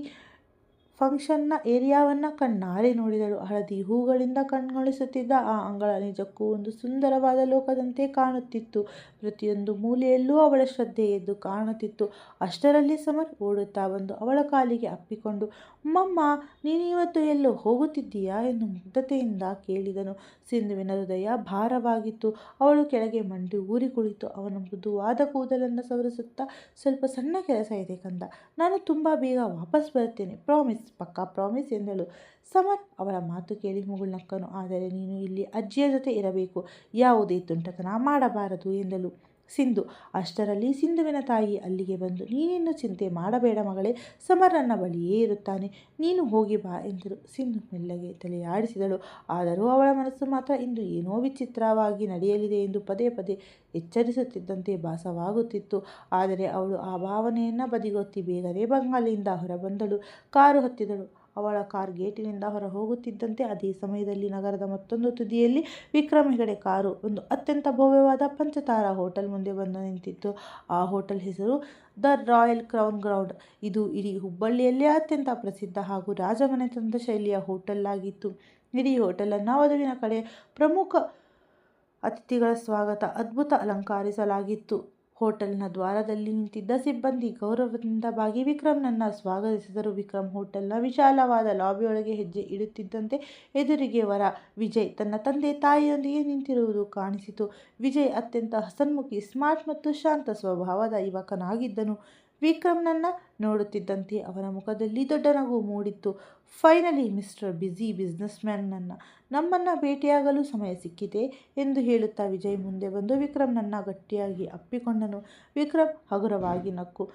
ಫಂಕ್ಷನ್ನ ಏರಿಯಾವನ್ನು ಕಣ್ಣಾರೆ ನೋಡಿದಳು. ಹಳದಿ ಹೂಗಳಿಂದ ಕಣ್ಗೊಳಿಸುತ್ತಿದ್ದ ಆ ಅಂಗಳ ನಿಜಕ್ಕೂ ಒಂದು ಸುಂದರವಾದ ಲೋಕದಂತೆ ಕಾಣುತ್ತಿತ್ತು. ಪ್ರತಿಯೊಂದು ಮೂಲೆಯಲ್ಲೂ ಅವಳ ಶ್ರದ್ಧೆ ಎದ್ದು ಕಾಣುತ್ತಿತ್ತು. ಅಷ್ಟರಲ್ಲಿ ಸಮರ್ ಓಡುತ್ತಾ ಬಂದು ಅವಳ ಕಾಲಿಗೆ ಅಪ್ಪಿಕೊಂಡು, ಮಮ್ಮ, ನೀನು ಇವತ್ತು ಎಲ್ಲೋ ಹೋಗುತ್ತಿದ್ದೀಯಾ ಎಂದು ಮುಗ್ಧತೆಯಿಂದ ಕೇಳಿದನು. ಸಿಂಧುವಿನ ಹೃದಯ ಭಾರವಾಗಿತ್ತು. ಅವಳು ಕೆಳಗೆ ಮಂಡಿ ಊರಿ ಕುಳಿತು ಅವನ ಮೃದುವಾದ ಕೂದಲನ್ನು ಸವರಿಸುತ್ತಾ, ಸ್ವಲ್ಪ ಸಣ್ಣ ಕೆಲಸ ಇದೆ ಕಂದ, ನಾನು ತುಂಬ ಬೇಗ ವಾಪಸ್ ಬರುತ್ತೇನೆ, ಪ್ರಾಮಿಸ್, ಪಕ್ಕಾ ಪ್ರಾಮಿಸ್ ಎಂದಳು. ಸಮರ್ ಅವಳ ಮಾತು ಕೇಳಿ ಮುಗುಳ್ನಕ್ಕನು. ಆದರೆ ನೀನು ಇಲ್ಲಿ ಅಜ್ಜಿಯ ಜೊತೆ ಇರಬೇಕು, ಯಾವುದೇ ತುಂಟತನ ಮಾಡಬಾರದು ಎಂದಳು ಸಿಂಧು. ಅಷ್ಟರಲ್ಲಿ ಸಿಂಧುವಿನ ತಾಯಿ ಅಲ್ಲಿಗೆ ಬಂದು, ನೀನಿನ್ನು ಚಿಂತೆ ಮಾಡಬೇಡ ಮಗಳೇ, ಸಮರ್ ನನ್ನ ಬಳಿಯೇ ಇರುತ್ತಾನೆ, ನೀನು ಹೋಗಿ ಬಾ ಎಂದರು. ಸಿಂಧು ಮೆಲ್ಲಗೆ ತಲೆಯಾಡಿಸಿದಳು. ಆದರೂ ಅವಳ ಮನಸ್ಸು ಮಾತ್ರ ಇಂದು ಏನೋ ವಿಚಿತ್ರವಾಗಿ ನಡೆಯಲಿದೆ ಎಂದು ಪದೇ ಪದೇ ಎಚ್ಚರಿಸುತ್ತಿದ್ದಂತೆ ಭಾಸವಾಗುತ್ತಿತ್ತು. ಆದರೆ ಅವಳು ಆ ಭಾವನೆಯನ್ನು ಬದಿಗೊತ್ತಿ ಬೇಗನೆ ಬಂಗಲೆಯಿಂದ ಹೊರಬಂದಳು. ಕಾರು ಹತ್ತಿದಳು. ಅವಳ ಕಾರ್ ಗೇಟಿನಿಂದ ಹೊರ ಹೋಗುತ್ತಿದ್ದಂತೆ ಅದೇ ಸಮಯದಲ್ಲಿ ನಗರದ ಮತ್ತೊಂದು ತುದಿಯಲ್ಲಿ ವಿಕ್ರಮ್ ಹೆಗಡೆ ಕಾರು ಒಂದು ಅತ್ಯಂತ ಭವ್ಯವಾದ ಪಂಚತಾರಾ ಹೋಟೆಲ್ ಮುಂದೆ ಬಂದು ನಿಂತಿತ್ತು. ಆ ಹೋಟೆಲ್ ಹೆಸರು ದ ರಾಯಲ್ ಕ್ರೌನ್ ಗ್ರೌಂಡ್. ಇದು ಇಡೀ ಹುಬ್ಬಳ್ಳಿಯಲ್ಲೇ ಅತ್ಯಂತ ಪ್ರಸಿದ್ಧ ಹಾಗೂ ರಾಜಮನೆತನದ ಶೈಲಿಯ ಹೋಟೆಲ್ ಆಗಿತ್ತು. ಇಡೀ ಹೋಟೆಲನ್ನು ವಧುವಿನ ಕಡೆ ಪ್ರಮುಖ ಅತಿಥಿಗಳ ಸ್ವಾಗತ ಅದ್ಭುತ ಅಲಂಕರಿಸಲಾಗಿತ್ತು. ಹೋಟೆಲ್ನ ದ್ವಾರದಲ್ಲಿ ನಿಂತಿದ್ದ ಸಿಬ್ಬಂದಿ ಗೌರವದಿಂದ ಬಾಗಿ ವಿಕ್ರಮ್ನನ್ನು ಸ್ವಾಗತಿಸಿದರು. ವಿಕ್ರಮ್ ಹೋಟೆಲ್ನ ವಿಶಾಲವಾದ ಲಾಬಿಯೊಳಗೆ ಹೆಜ್ಜೆ ಇಡುತ್ತಿದ್ದಂತೆ ಎದುರಿಗೆ ವರ ವಿಜಯ್ ತನ್ನ ತಂದೆ ತಾಯಿಯೊಂದಿಗೆ ನಿಂತಿರುವುದು ಕಾಣಿಸಿತು. ವಿಜಯ್ ಅತ್ಯಂತ ಹಸನ್ಮುಖಿ, ಸ್ಮಾರ್ಟ್ ಮತ್ತು ಶಾಂತ ಸ್ವಭಾವದ ಯುವಕನಾಗಿದ್ದನು. ವಿಕ್ರಮ್ನನ್ನು ನೋಡುತ್ತಿದ್ದಂತೆ ಅವನ ಮುಖದಲ್ಲಿ ದೊಡ್ಡ ನಗು ಮೂಡಿತ್ತು. Finally mister busy business man, ನಮ್ಮನ್ನು ಭೇಟಿಯಾಗಲು ಸಮಯ ಸಿಕ್ಕಿದೆ ಎಂದು ಹೇಳುತ್ತಾ ವಿಜಯ್ ಮುಂದೆ ಬಂದು ವಿಕ್ರಮ್ನನ್ನು ಗಟ್ಟಿಯಾಗಿ ಅಪ್ಪಿಕೊಂಡನು. ವಿಕ್ರಮ್ ಹಗುರವಾಗಿ ನಕ್ಕು,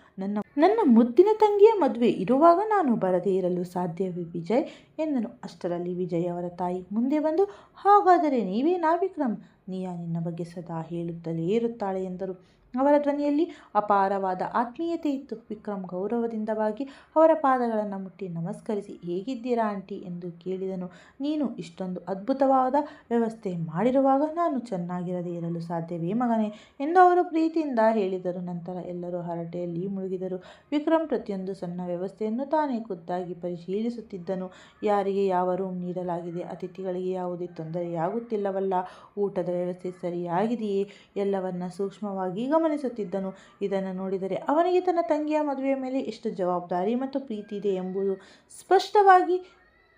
ನನ್ನ ಮುದ್ದಿನ ತಂಗಿಯ ಮದುವೆ ಇರುವಾಗ ನಾನು ಬರದೇ ಇರಲು ಸಾಧ್ಯವೇ ವಿಜಯ್ ಎಂದನು. ಅಷ್ಟರಲ್ಲಿ ವಿಜಯ್ ಅವರ ತಾಯಿ ಮುಂದೆ ಬಂದು, ಹಾಗಾದರೆ ನೀವೇನಾ ವಿಕ್ರಮ್, ನಿಯಾ ನಿನ್ನ ಬಗ್ಗೆ ಸದಾ ಹೇಳುತ್ತಲೇ ಇರುತ್ತಾಳೆ ಎಂದರು. ಅವರ ಧ್ವನಿಯಲ್ಲಿ ಅಪಾರವಾದ ಆತ್ಮೀಯತೆ ಇತ್ತು. ವಿಕ್ರಮ್ ಗೌರವದಿಂದ ಬಾಗಿ ಅವರ ಪಾದಗಳನ್ನು ಮುಟ್ಟಿ ನಮಸ್ಕರಿಸಿ, ಹೇಗಿದ್ದೀರಾ ಆಂಟಿ ಎಂದು ಕೇಳಿದನು. ನೀನು ಇಷ್ಟೊಂದು ಅದ್ಭುತವಾದ ವ್ಯವಸ್ಥೆ ಮಾಡಿರುವಾಗ ನಾನು ಚೆನ್ನಾಗಿರದೇ ಇರಲು ಸಾಧ್ಯವೇ ಮಗನೇ ಎಂದು ಅವರು ಪ್ರೀತಿಯಿಂದ ಹೇಳಿದರು. ನಂತರ ಎಲ್ಲರೂ ಹರಟೆಯಲ್ಲಿ ಮುಳುಗಿದರು. ವಿಕ್ರಮ್ ಪ್ರತಿಯೊಂದು ಸಣ್ಣ ವ್ಯವಸ್ಥೆಯನ್ನು ತಾನೇ ಖುದ್ದಾಗಿ ಪರಿಶೀಲಿಸುತ್ತಿದ್ದನು. ಯಾರಿಗೆ ಯಾವ ರೂಮ್ ನೀಡಲಾಗಿದೆ, ಅತಿಥಿಗಳಿಗೆ ಯಾವುದೇ ತೊಂದರೆಯಾಗುತ್ತಿಲ್ಲವಲ್ಲ, ಊಟದ ವ್ಯವಸ್ಥೆ ಸರಿಯಾಗಿದೆಯೇ, ಎಲ್ಲವನ್ನ ಸೂಕ್ಷ್ಮವಾಗಿ ಗಮನಿಸುತ್ತಿದ್ದನು. ಇದನ್ನು ನೋಡಿದರೆ ಅವನಿಗೆ ತನ್ನ ತಂಗಿಯ ಮದುವೆಯ ಮೇಲೆ ಎಷ್ಟು ಜವಾಬ್ದಾರಿ ಮತ್ತು ಪ್ರೀತಿ ಇದೆ ಎಂಬುದು ಸ್ಪಷ್ಟವಾಗಿ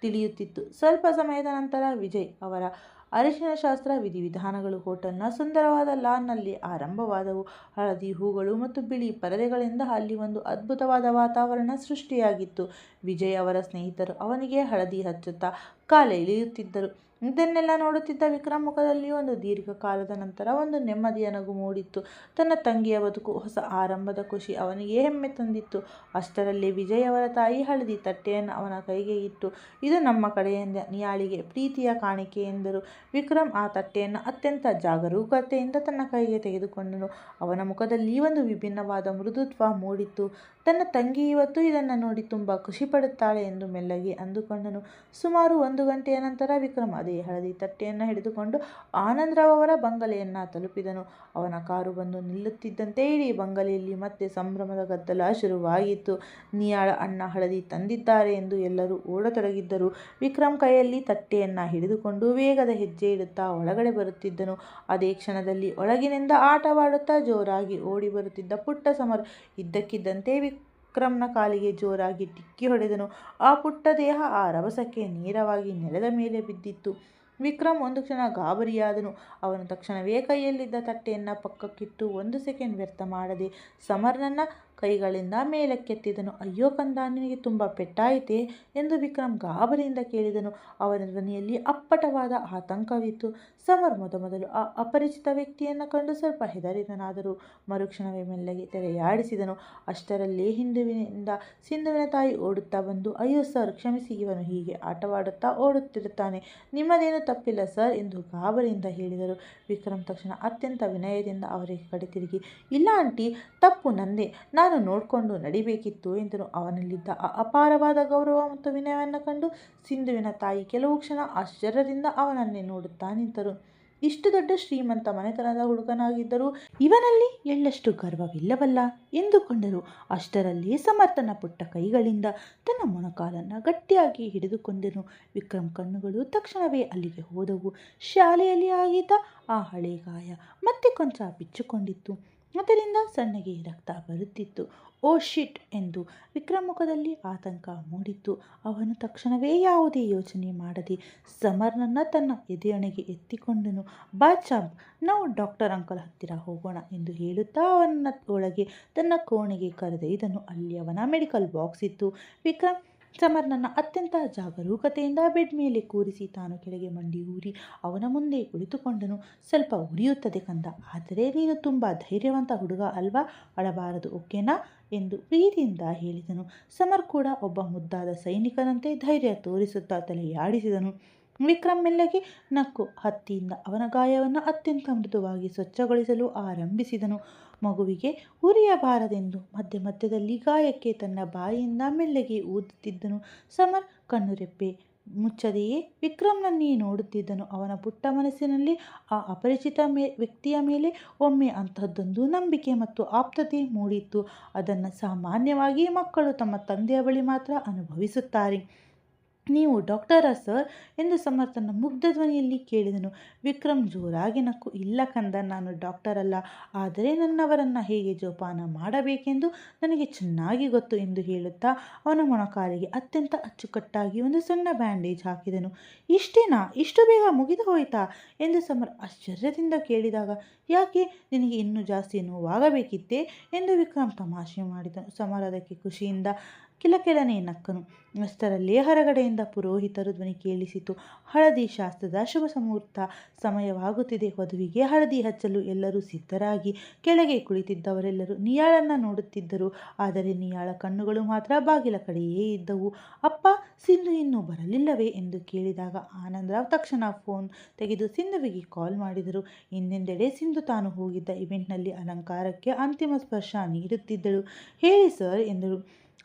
ತಿಳಿಯುತ್ತಿತ್ತು. ಸ್ವಲ್ಪ ಸಮಯದ ನಂತರ ವಿಜಯ್ ಅವರ ಅರಿಶಿನ ಶಾಸ್ತ್ರ ವಿಧಿವಿಧಾನಗಳು ಹೋಟೆಲ್ನ ಸುಂದರವಾದ ಲಾನ್ನಲ್ಲಿ ಆರಂಭವಾದವು. ಹಳದಿ ಹೂಗಳು ಮತ್ತು ಬಿಳಿ ಪರದೆಗಳಿಂದ ಅಲ್ಲಿ ಒಂದು ಅದ್ಭುತವಾದ ವಾತಾವರಣ ಸೃಷ್ಟಿಯಾಗಿತ್ತು. ವಿಜಯ್ ಅವರ ಸ್ನೇಹಿತರು ಅವನಿಗೆ ಹಳದಿ ಹಚ್ಚುತ್ತಾ ಕಾಲೆಳೆಯುತ್ತಿದ್ದರು. ಇದನ್ನೆಲ್ಲ ನೋಡುತ್ತಿದ್ದ ವಿಕ್ರಮ್ ಮುಖದಲ್ಲಿ ಒಂದು ದೀರ್ಘಕಾಲದ ನಂತರ ಒಂದು ನೆಮ್ಮದಿಯ ನಗು ಮೂಡಿತ್ತು. ತನ್ನ ತಂಗಿಯ ಬದುಕು ಹೊಸ ಆರಂಭದ ಖುಷಿ ಅವನಿಗೆ ಹೆಮ್ಮೆ ತಂದಿತ್ತು. ಅಷ್ಟರಲ್ಲಿ ವಿಜಯ್ ಅವರ ತಾಯಿ ಹಳದಿ ತಟ್ಟೆಯನ್ನು ಅವನ ಕೈಗೆ ಇಟ್ಟು, ಇದು ನಮ್ಮ ಕಡೆಯಿಂದ ನಿಯಾಳಿಗೆ ಪ್ರೀತಿಯ ಕಾಣಿಕೆ ಎಂದರು. ವಿಕ್ರಮ್ ಆ ತಟ್ಟೆಯನ್ನು ಅತ್ಯಂತ ಜಾಗರೂಕತೆಯಿಂದ ತನ್ನ ಕೈಗೆ ತೆಗೆದುಕೊಂಡನು. ಅವನ ಮುಖದಲ್ಲಿ ಒಂದು ವಿಭಿನ್ನವಾದ ಮೃದುತ್ವ ಮೂಡಿತ್ತು. ತನ್ನ ತಂಗಿ ಇವತ್ತು ಇದನ್ನು ನೋಡಿ ತುಂಬ ಖುಷಿಪಡುತ್ತಾಳೆ ಎಂದು ಮೆಲ್ಲಗೆ ಅಂದುಕೊಂಡನು. ಸುಮಾರು 1 ಗಂಟೆಯ ನಂತರ ವಿಕ್ರಮ್ ಅದೇ ಹಳದಿ ತಟ್ಟೆಯನ್ನು ಹಿಡಿದುಕೊಂಡು ಆನಂದರಾವ್ ಅವರ ಬಂಗಲೆಯನ್ನು ತಲುಪಿದನು. ಅವನ ಕಾರು ಬಂದು ನಿಲ್ಲುತ್ತಿದ್ದಂತೆ ಇಡೀ ಬಂಗಲೆಯಲ್ಲಿ ಮತ್ತೆ ಸಂಭ್ರಮದ ಗದ್ದಲ ಶುರುವಾಗಿತ್ತು. ನಿಯಾಳ ಅಣ್ಣ ಹಳದಿ ತಂದಿದ್ದಾರೆ ಎಂದು ಎಲ್ಲರೂ ಓಡತೊಡಗಿದ್ದರು. ವಿಕ್ರಮ್ ಕೈಯಲ್ಲಿ ತಟ್ಟೆಯನ್ನು ಹಿಡಿದುಕೊಂಡು ವೇಗದ ಹೆಜ್ಜೆ ಇಡುತ್ತಾ ಒಳಗಡೆ ಬರುತ್ತಿದ್ದನು. ಅದೇ ಕ್ಷಣದಲ್ಲಿ ಒಳಗಿನಿಂದ ಆಟವಾಡುತ್ತಾ ಜೋರಾಗಿ ಓಡಿ ಬರುತ್ತಿದ್ದ ಪುಟ್ಟ ಸಮರ್ ಇದ್ದಕ್ಕಿದ್ದಂತೆ ವಿಕ್ರಮ್ನ ಕಾಲಿಗೆ ಜೋರಾಗಿ ಡಿಕ್ಕಿ ಹೊಡೆದನು. ಆ ಪುಟ್ಟ ದೇಹ ಆ ರಭಸಕ್ಕೆ ನೇರವಾಗಿ ನೆಲದ ಮೇಲೆ ಬಿದ್ದಿತ್ತು. ವಿಕ್ರಮ್ ಒಂದು ಕ್ಷಣ ಗಾಬರಿಯಾದನು. ಅವನು ತಕ್ಷಣವೇ ಕೈಯಲ್ಲಿದ್ದ ತಟ್ಟೆಯನ್ನು ಪಕ್ಕಕ್ಕಿಟ್ಟು 1 ಸೆಕೆಂಡ್ ವ್ಯರ್ಥ ಮಾಡದೆ ಸಮರ್ನನ್ನ ಕೈಗಳಿಂದ ಮೇಲಕ್ಕೆತ್ತಿದನು. ಅಯ್ಯೋ ಕಂದ, ನಿನಗೆ ತುಂಬ ಪೆಟ್ಟಾಯಿತೆ ಎಂದು ವಿಕ್ರಮ್ ಗಾಬರಿಯಿಂದ ಕೇಳಿದನು. ಅವನ ಧ್ವನಿಯಲ್ಲಿ ಅಪ್ಪಟವಾದ ಆತಂಕವಿತ್ತು. ಸಮರ್ ಮೊದಮೊದಲು ಆ ಅಪರಿಚಿತ ವ್ಯಕ್ತಿಯನ್ನು ಕಂಡು ಸ್ವಲ್ಪ ಹೆದರಿದನಾದರೂ ಮರುಕ್ಷಣವೇ ಮೆಲ್ಲಗೆ ತಲೆಯಾಡಿಸಿದನು. ಅಷ್ಟರಲ್ಲೇ ಹಿಂದುವಿನಿಂದ ಸಿಂಧುವಿನ ತಾಯಿ ಓಡುತ್ತಾ ಬಂದು, ಅಯ್ಯೋ ಸರ್, ಕ್ಷಮಿಸಿ, ಇವನು ಹೀಗೆ ಆಟವಾಡುತ್ತಾ ಓಡುತ್ತಿರುತ್ತಾನೆ, ನಿಮ್ಮದೇನು ತಪ್ಪಿಲ್ಲ ಸರ್ ಎಂದು ಗಾಬರಿಯಿಂದ ಹೇಳಿದರು. ವಿಕ್ರಮ್ ತಕ್ಷಣ ಅತ್ಯಂತ ವಿನಯದಿಂದ ಅವರಿಗೆ ಕಡೆ ತಿರುಗಿ, ಇಲ್ಲ ಆಂಟಿ, ತಪ್ಪು ನಂದೇ, ನಾನು ನೋಡಿಕೊಂಡು ನಡಿಬೇಕಿತ್ತು ಎಂದನು. ಅವನಲ್ಲಿದ್ದ ಆ ಅಪಾರವಾದ ಗೌರವ ಮತ್ತು ವಿನಯವನ್ನು ಕಂಡು ಸಿಂಧುವಿನ ತಾಯಿ ಕೆಲವು ಕ್ಷಣ ಆಶ್ಚರ್ಯದಿಂದ ಅವನನ್ನೇ ನೋಡುತ್ತಾ ನಿಂತರು. ಇಷ್ಟು ದೊಡ್ಡ ಶ್ರೀಮಂತ ಮನೆತನದ ಹುಡುಗನಾಗಿದ್ದರೂ ಇವನಲ್ಲಿ ಎಳ್ಳಷ್ಟು ಗರ್ವವಿಲ್ಲವಲ್ಲ ಎಂದುಕೊಂಡರು. ಅಷ್ಟರಲ್ಲಿ ಸಮರ್ಥನ ಪುಟ್ಟ ಕೈಗಳಿಂದ ತನ್ನ ಮೊಣಕಾಲನ್ನು ಗಟ್ಟಿಯಾಗಿ ಹಿಡಿದುಕೊಂಡನು. ವಿಕ್ರಮ್ ಕಣ್ಣುಗಳು ತಕ್ಷಣವೇ ಅಲ್ಲಿಗೆ ಹೋದವು. ಶಾಲೆಯಲ್ಲಿ ಆಗಿದ್ದ ಆ ಹಳೆ ಗಾಯ ಮತ್ತೆ ಕೊಂಚ ಬಿಚ್ಚಿಕೊಂಡಿತ್ತು. ಅದರಿಂದ ಸಣ್ಣಗೆ ರಕ್ತ ಬರುತ್ತಿತ್ತು. ಓ ಶಿಟ್ ಎಂದು ವಿಕ್ರಮ್ ಮುಖದಲ್ಲಿ ಆತಂಕ ಮೂಡಿತ್ತು. ಅವನು ತಕ್ಷಣವೇ ಯಾವುದೇ ಯೋಚನೆ ಮಾಡದೆ ಸಮರ್ನನ್ನು ತನ್ನ ಎದೆಯೊಣಗೆ ಎತ್ತಿಕೊಂಡನು. ಬಾ ಚಾಂಪ್, ನಾವು ಡಾಕ್ಟರ್ ಅಂಕಲ್ ಹತ್ತಿರ ಹೋಗೋಣ ಎಂದು ಹೇಳುತ್ತಾ ಅವನ ಒಳಗೆ ತನ್ನ ಕೋಣೆಗೆ ಕರೆದೊಯ್ದನು. ಅಲ್ಲಿ ಅವನ ಮೆಡಿಕಲ್ ಬಾಕ್ಸ್ ಇತ್ತು. ವಿಕ್ರಮ್ ಸಮರ್ನನ್ನು ಅತ್ಯಂತ ಜಾಗರೂಕತೆಯಿಂದ ಬೆಡ್ ಮೇಲೆ ಕೂರಿಸಿ ತಾನು ಕೆಳಗೆ ಮಂಡಿ ಊರಿ ಅವನ ಮುಂದೆ ಕುಳಿತುಕೊಂಡನು. ಸ್ವಲ್ಪ ಉರಿಯುತ್ತದೆ ಕಂದ, ಆದರೆ ನೀನು ತುಂಬ ಧೈರ್ಯವಂತ ಹುಡುಗ ಅಲ್ವಾ, ಅಳಬಾರದು, ಓಕೆನಾ ಎಂದು ಪ್ರೀತಿಯಿಂದ ಹೇಳಿದನು. ಸಮರ್ ಕೂಡ ಒಬ್ಬ ಮುದ್ದಾದ ಸೈನಿಕನಂತೆ ಧೈರ್ಯ ತೋರಿಸುತ್ತಾ ತಲೆಯಾಡಿಸಿದನು. ವಿಕ್ರಮ್ ಮೆಲ್ಲಗೆ ನಕ್ಕು ಹತ್ತಿಯಿಂದ ಅವನ ಗಾಯವನ್ನು ಅತ್ಯಂತ ಮೃದುವಾಗಿ ಸ್ವಚ್ಛಗೊಳಿಸಲು ಆರಂಭಿಸಿದನು. ಮಗುವಿಗೆ ಉರಿಯಬಾರದೆಂದು ಮಧ್ಯ ಮಧ್ಯದಲ್ಲಿ ಗಾಯಕ್ಕೆ ತನ್ನ ಬಾಯಿಯಿಂದ ಮೆಲ್ಲಗೆ ಊದುತ್ತಿದ್ದನು. ಸಮರ್ ಕಣ್ಣುರೆಪ್ಪೆ ಮುಚ್ಚದೆಯೇ ವಿಕ್ರಮ್ನನ್ನೇ ನೋಡುತ್ತಿದ್ದನು. ಅವನ ಪುಟ್ಟ ಮನಸ್ಸಿನಲ್ಲಿ ಆ ಅಪರಿಚಿತ ವ್ಯಕ್ತಿಯ ಮೇಲೆ ಒಮ್ಮೆ ಅಂತಹದ್ದೊಂದು ನಂಬಿಕೆ ಮತ್ತು ಆಪ್ತತೆ ಮೂಡಿತ್ತು. ಅದನ್ನು ಸಾಮಾನ್ಯವಾಗಿ ಮಕ್ಕಳು ತಮ್ಮ ತಂದೆಯ ಬಳಿ ಮಾತ್ರ ಅನುಭವಿಸುತ್ತಾರೆ. ನೀವು ಡಾಕ್ಟರಾ ಸರ್ ಎಂದು ಸಮರ್ ತನ್ನ ಮುಗ್ಧ ಧ್ವನಿಯಲ್ಲಿ ಕೇಳಿದನು. ವಿಕ್ರಮ್ ಜೋರಾಗಿ ನಕ್ಕು, ಇಲ್ಲ ಕಂದ, ನಾನು ಡಾಕ್ಟರ್ ಅಲ್ಲ, ಆದರೆ ನನ್ನವರನ್ನು ಹೇಗೆ ಜೋಪಾನ ಮಾಡಬೇಕೆಂದು ನನಗೆ ಚೆನ್ನಾಗಿ ಗೊತ್ತು ಎಂದು ಹೇಳುತ್ತಾ ಅವನ ಮೊಣಕಾಲಿಗೆ ಅತ್ಯಂತ ಅಚ್ಚುಕಟ್ಟಾಗಿ ಒಂದು ಸಣ್ಣ ಬ್ಯಾಂಡೇಜ್ ಹಾಕಿದನು. ಇಷ್ಟೇನಾ, ಇಷ್ಟು ಬೇಗ ಮುಗಿದು ಹೋಯಿತಾ ಎಂದು ಸಮರ್ ಆಶ್ಚರ್ಯದಿಂದ ಕೇಳಿದಾಗ, ಯಾಕೆ, ನಿನಗೆ ಇನ್ನೂ ಜಾಸ್ತಿ ನೋವಾಗಬೇಕಿತ್ತೇ ಎಂದು ವಿಕ್ರಮ್ ತಮಾಷೆ ಮಾಡಿದನು. ಸಮರ್ ಅದಕ್ಕೆ ಖುಷಿಯಿಂದ ಕಿಲಕಿಲನೆ ನಕ್ಕನು. ಅಷ್ಟರಲ್ಲೇ ಹೊರಗಡೆಯಿಂದ ಪುರೋಹಿತರ ಧ್ವನಿ ಕೇಳಿಸಿತು. ಹಳದಿ ಶಾಸ್ತ್ರದ ಶುಭ ಮುಹೂರ್ತ ಸಮಯವಾಗುತ್ತಿದೆ, ವಧುವಿಗೆ ಹಳದಿ ಹಚ್ಚಲು ಎಲ್ಲರೂ ಸಿದ್ಧರಾಗಿ ಕೆಳಗೆ ಕುಳಿತಿದ್ದವರೆಲ್ಲರೂ ನಿಯಾಳನ್ನು ನೋಡುತ್ತಿದ್ದರು. ಆದರೆ ನಿಯಾಳ ಕಣ್ಣುಗಳು ಮಾತ್ರ ಬಾಗಿಲ ಕಡೆಯೇ ಇದ್ದವು. ಅಪ್ಪ, ಸಿಂಧು ಇನ್ನೂ ಬರಲಿಲ್ಲವೇ ಎಂದು ಕೇಳಿದಾಗ ಆನಂದರಾವ್ ತಕ್ಷಣ ಫೋನ್ ತೆಗೆದು ಸಿಂಧುವಿಗೆ ಕಾಲ್ ಮಾಡಿದರು. ಇನ್ನೊಂದೆಡೆ ಸಿಂಧು ತಾನು ಹೋಗಿದ್ದ ಇವೆಂಟ್ನಲ್ಲಿ ಅಲಂಕಾರಕ್ಕೆ ಅಂತಿಮ ಸ್ಪರ್ಶ ನೀಡುತ್ತಿದ್ದಳು. ಹೇಳಿ ಸರ್ ಎಂದರು.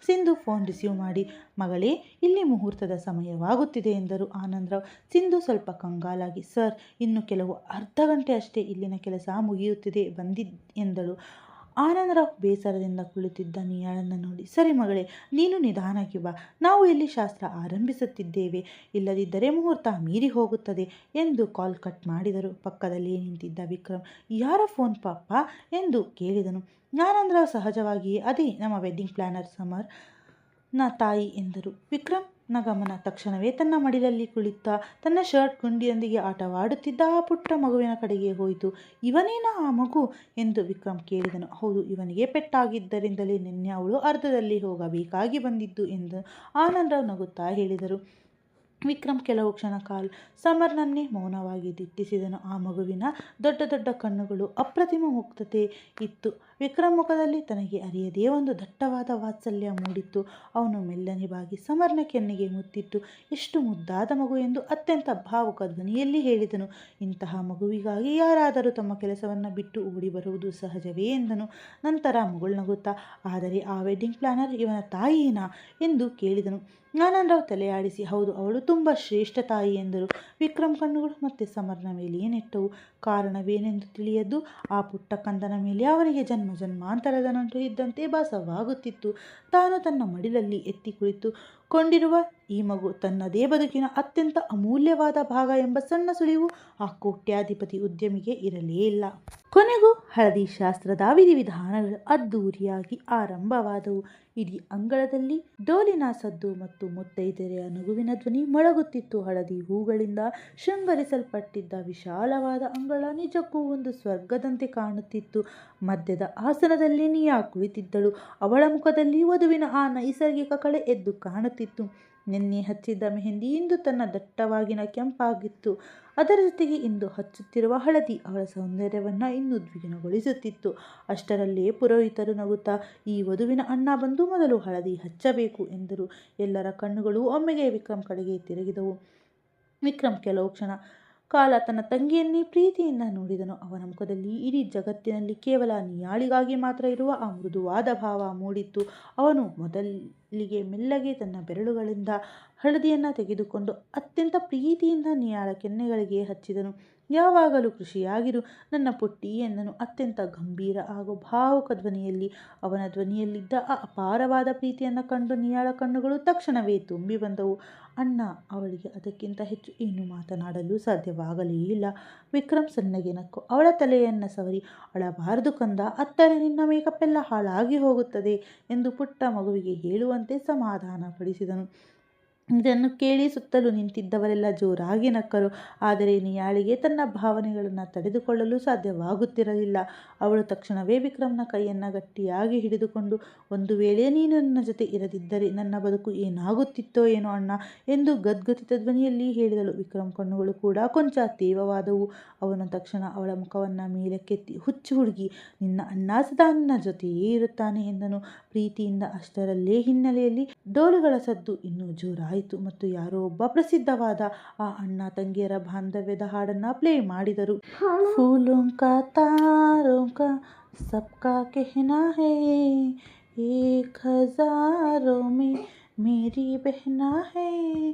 ಸಿಂಧು ಫೋನ್ ರಿಸೀವ್ ಮಾಡಿ, ಮಗಳೇ, ಇಲ್ಲಿ ಮುಹೂರ್ತದ ಸಮಯವಾಗುತ್ತಿದೆ ಎಂದರು ಆನಂದರಾವ್. ಸಿಂಧು ಸ್ವಲ್ಪ ಕಂಗಾಲಾಗಿ, ಸರ್, ಇನ್ನು ಕೆಲವು ಅರ್ಧ ಗಂಟೆ ಅಷ್ಟೇ, ಇಲ್ಲಿನ ಕೆಲಸ ಮುಗಿಯುತ್ತಿದೆ, ಎಂದಳು. ಆನಂದರಾವ್ ಬೇಸರದಿಂದ ಕುಳಿತಿದ್ದ ನಿಯಾಳನ್ನು ನೋಡಿ, ಸರಿ ಮಗಳೇ, ನೀನು ನಿಧಾನಕ್ಕೆ ಬಾ, ನಾವು ಇಲ್ಲಿ ಶಾಸ್ತ್ರ ಆರಂಭಿಸುತ್ತಿದ್ದೇವೆ, ಇಲ್ಲದಿದ್ದರೆ ಮುಹೂರ್ತ ಮೀರಿ ಹೋಗುತ್ತದೆ ಎಂದು ಕಾಲ್ ಕಟ್ ಮಾಡಿದರು. ಪಕ್ಕದಲ್ಲಿ ನಿಂತಿದ್ದ ವಿಕ್ರಮ್, ಯಾರ ಫೋನ್ ಪಾಪ ಎಂದು ಕೇಳಿದನು. ಆನಂದರಾವ್ ಸಹಜವಾಗಿಯೇ, ಅದೇ ನಮ್ಮ ವೆಡ್ಡಿಂಗ್ ಪ್ಲಾನರ್ ಸಮರ್ ನ ತಾಯಿ ಎಂದರು. ವಿಕ್ರಮ್ ನ ಗಮನ ತಕ್ಷಣವೇ ತನ್ನ ಮಡಿಲಲ್ಲಿ ಕುಳಿತ ತನ್ನ ಶರ್ಟ್ ಗುಂಡಿಯೊಂದಿಗೆ ಆಟವಾಡುತ್ತಿದ್ದ ಆ ಪುಟ್ಟ ಮಗುವಿನ ಕಡೆಗೆ ಹೋಯಿತು. ಇವನೇನಾ ಆ ಮಗು ಎಂದು ವಿಕ್ರಮ್ ಕೇಳಿದನು. ಹೌದು, ಇವನಿಗೆ ಪೆಟ್ಟಾಗಿದ್ದರಿಂದಲೇ ನಿನ್ನೆ ಅವಳು ಅರ್ಧದಲ್ಲಿ ಹೋಗಬೇಕಾಗಿ ಬಂದಿದ್ದು ಎಂದು ಆನಂದರಾವ್ ನಗುತ್ತಾ ಹೇಳಿದರು. ವಿಕ್ರಮ್ ಕೆಲವು ಕ್ಷಣ ಕಾಲ ಸಮರ್ನನ್ನೇ ಮೌನವಾಗಿ ದಿಟ್ಟಿಸಿದನು. ಆ ಮಗುವಿನ ದೊಡ್ಡ ದೊಡ್ಡ ಕಣ್ಣುಗಳು ಅಪ್ರತಿಮ ಮುಗ್ಧತೆ ಇತ್ತು. ವಿಕ್ರಮ್ ಮುಖದಲ್ಲಿ ತನಗೆ ಅರಿಯದೇ ಒಂದು ದಟ್ಟವಾದ ವಾತ್ಸಲ್ಯ ಮೂಡಿತ್ತು. ಅವನು ಮೆಲ್ಲನೆ ಬಾಗಿ ಸಮರ್ನ ಕೆನ್ನೆಗೆ ಮುತ್ತಿಟ್ಟು, ಎಷ್ಟು ಮುದ್ದಾದ ಮಗು ಎಂದು ಅತ್ಯಂತ ಭಾವುಕ ಧ್ವನಿಯಲ್ಲಿ ಹೇಳಿದನು. ಇಂತಹ ಮಗುವಿಗಾಗಿ ಯಾರಾದರೂ ತಮ್ಮ ಕೆಲಸವನ್ನು ಬಿಟ್ಟು ಓಡಿ ಬರುವುದು ಸಹಜವೇ ಎಂದನು. ನಂತರ ಮುಗುಳ್ನಗುತ್ತಾ, ಆದರೆ ಆ ವೆಡ್ಡಿಂಗ್ ಪ್ಲಾನರ್ ಇವನ ತಾಯಿಯೇನಾ ಎಂದು ಕೇಳಿದನು. ಆನಂದರಾವ್ ತಲೆಯಾಡಿಸಿ, ಹೌದು, ಅವಳು ತುಂಬ ಶ್ರೇಷ್ಠ ತಾಯಿ ಎಂದರು. ವಿಕ್ರಮ್ ಕಣ್ಣುಗಳು ಮತ್ತೆ ಸಮರ್ನ ಮೇಲೆಯೇ ನೆಟ್ಟವು. ಕಾರಣವೇನೆಂದು ತಿಳಿಯದ್ದು ಆ ಪುಟ್ಟ ಕಂದನ ಮೇಲೆ ಅವನಿಗೆ ಜನ್ಮ ಜನ್ಮಾಂತರದ ನಂಟು ಇದ್ದಂತೆ ಭಾಸವಾಗುತ್ತಿತ್ತು. ತಾನು ತನ್ನ ಮಡಿಲಲ್ಲಿ ಎತ್ತಿ ಕುಳಿತುಕೊಂಡಿರುವ ಈ ಮಗು ತನ್ನದೇ ಬದುಕಿನ ಅತ್ಯಂತ ಅಮೂಲ್ಯವಾದ ಭಾಗ ಎಂಬ ಸಣ್ಣ ಸುಳಿವು ಆ ಕೋಟ್ಯಾಧಿಪತಿ ಉದ್ಯಮಿಗೆ ಇರಲೇ ಇಲ್ಲ. ಕೊನೆಗೂ ಹಳದಿ ಶಾಸ್ತ್ರದ ವಿಧಿವಿಧಾನಗಳು ಅದ್ದೂರಿಯಾಗಿ ಆರಂಭವಾದವು. ಇಡೀ ಅಂಗಳದಲ್ಲಿ ಡೋಲಿನ ಸದ್ದು ಮತ್ತು ಮುತ್ತೈದೆಯರ ನಗುವಿನ ಧ್ವನಿ ಮೊಳಗುತ್ತಿತ್ತು. ಹಳದಿ ಹೂಗಳಿಂದ ಶೃಂಗರಿಸಲ್ಪಟ್ಟಿದ್ದ ವಿಶಾಲವಾದ ಅಂಗಳ ನಿಜಕ್ಕೂ ಒಂದು ಸ್ವರ್ಗದಂತೆ ಕಾಣುತ್ತಿತ್ತು. ಮಧ್ಯದ ಆಸನದಲ್ಲಿ ನಿಯಾ ಕುಳಿತಿದ್ದಳು. ಅವಳ ಮುಖದಲ್ಲಿ ವಧುವಿನ ಆ ನೈಸರ್ಗಿಕ ಕಳೆ ಎದ್ದು ಕಾಣುತ್ತಿತ್ತು. ನಿನ್ನೆ ಹಚ್ಚಿದ್ದ ಮೆಹಂದಿ ಇಂದು ತನ್ನ ದಟ್ಟವಾಗಿನ ಕೆಂಪಾಗಿತ್ತು. ಅದರ ಜೊತೆಗೆ ಇಂದು ಹಚ್ಚುತ್ತಿರುವ ಹಳದಿ ಅವಳ ಸೌಂದರ್ಯವನ್ನು ಇನ್ನೂ ದ್ವಿಗುಣಗೊಳಿಸುತ್ತಿತ್ತು. ಅಷ್ಟರಲ್ಲೇ ಪುರೋಹಿತರು ನಗುತ್ತಾ, ಈ ವಧುವಿನ ಅಣ್ಣ ಬಂದು ಮೊದಲು ಹಳದಿ ಹಚ್ಚಬೇಕು ಎಂದರು. ಎಲ್ಲರ ಕಣ್ಣುಗಳು ಒಮ್ಮೆಗೆ ವಿಕ್ರಮ್ ಕಡೆಗೆ ತಿರುಗಿದವು. ವಿಕ್ರಮ್ ಕೆಲವು ಕ್ಷಣ ಕಾಲ ತನ್ನ ತಂಗಿಯನ್ನೇ ಪ್ರೀತಿಯಿಂದ ನೋಡಿದನು. ಅವನ ಮುಖದಲ್ಲಿ ಇಡೀ ಜಗತ್ತಿನಲ್ಲಿ ಕೇವಲ ನಿಯಾಳಿಗಾಗಿ ಮಾತ್ರ ಇರುವ ಆ ಮೃದುವಾದ ಭಾವ ಮೂಡಿತ್ತು. ಅವನು ಮೊದಲಿಗೆ ಮೆಲ್ಲಗೆ ತನ್ನ ಬೆರಳುಗಳಿಂದ ಹಳದಿಯನ್ನು ತೆಗೆದುಕೊಂಡು ಅತ್ಯಂತ ಪ್ರೀತಿಯಿಂದ ನಿಯಾಳ ಕೆನ್ನೆಗಳಿಗೆ ಹಚ್ಚಿದನು. ಯಾವಾಗಲೂ ಖುಷಿಯಾಗಿರು ನನ್ನ ಪುಟ್ಟಿ ಎಂದನು ಅತ್ಯಂತ ಗಂಭೀರ ಹಾಗೂ ಭಾವುಕ ಧ್ವನಿಯಲ್ಲಿ. ಅವನ ಧ್ವನಿಯಲ್ಲಿದ್ದ ಆ ಅಪಾರವಾದ ಪ್ರೀತಿಯನ್ನು ಕಂಡು ನಿಯಾಳ ಕಣ್ಣುಗಳು ತಕ್ಷಣವೇ ತುಂಬಿ ಬಂದವು. ಅಣ್ಣ, ಅವಳಿಗೆ ಅದಕ್ಕಿಂತ ಹೆಚ್ಚು ಏನು ಮಾತನಾಡಲು ಸಾಧ್ಯವಾಗಲೇ ಇಲ್ಲ. ವಿಕ್ರಮ್ ಸಣ್ಣಗೆ ನಕ್ಕು ಅವಳ ತಲೆಯನ್ನು ಸವರಿ, ಅಳಬಾರದು ಕಂದ, ಅತ್ತರೆ ನಿನ್ನ ಮೇಕಪ್ ಎಲ್ಲ ಹಾಳಾಗಿ ಹೋಗುತ್ತದೆ ಎಂದು ಪುಟ್ಟ ಮಗುವಿಗೆ ಹೇಳುವಂತೆ ಸಮಾಧಾನ ಪಡಿಸಿದನು. ಇದನ್ನು ಕೇಳಿ ಸುತ್ತಲೂ ನಿಂತಿದ್ದವರೆಲ್ಲ ಜೋರಾಗಿ ನಕ್ಕರು. ಆದರೆ ನಿಯಾಳಿಗೆ ತನ್ನ ಭಾವನೆಗಳನ್ನು ತಡೆದುಕೊಳ್ಳಲು ಸಾಧ್ಯವಾಗುತ್ತಿರಲಿಲ್ಲ. ಅವಳು ತಕ್ಷಣವೇ ವಿಕ್ರಮ್ನ ಕೈಯನ್ನು ಗಟ್ಟಿಯಾಗಿ ಹಿಡಿದುಕೊಂಡು, ಒಂದು ವೇಳೆ ನೀನು ನನ್ನ ಜೊತೆ ಇರದಿದ್ದರೆ ನನ್ನ ಬದುಕು ಏನಾಗುತ್ತಿತ್ತೋ ಏನೋ ಅಣ್ಣ ಎಂದು ಗದ್ಗದಿತ ಧ್ವನಿಯಲ್ಲಿ ಹೇಳಿದಳು. ವಿಕ್ರಮ್ ಕಣ್ಣುಗಳು ಕೂಡ ಕೊಂಚ ತೀವ್ರವಾದವು. ಅವನು ತಕ್ಷಣ ಅವಳ ಮುಖವನ್ನು ಮೇಲಕ್ಕೆತ್ತಿ, ಹುಚ್ಚು ಹುಡುಗಿ, ನಿನ್ನ ಅಣ್ಣ ಸದಾ ನಿನ್ನ ಜೊತೆಯೇ ಇರುತ್ತಾನೆ ಎಂದನು ಪ್ರೀತಿಯಿಂದ. ಅಷ್ಟರಲ್ಲೇ ಹಿನ್ನೆಲೆಯಲ್ಲಿ ಡೋಲುಗಳ ಸದ್ದು ಇನ್ನೂ ಜೋರಾಯಿತು ಮತ್ತು ಯಾರೋ ಒಬ್ಬ ಪ್ರಸಿದ್ಧವಾದ ಆ ಅಣ್ಣ ತಂಗಿಯರ ಬಾಂಧವ್ಯದ ಹಾಡನ್ನು ಪ್ಲೇ ಮಾಡಿದರು. ಫೂಲೋಂ ಕಾ ತಾರೋಂ ಕಾ ಸಬ್ಕಾ ಕೆಹನಾ ಹೈ, ಏಕ್ ಹಜಾರೋಂ ಮೇ ಮೇರಿ ಬೆಹನಾ ಹೈ.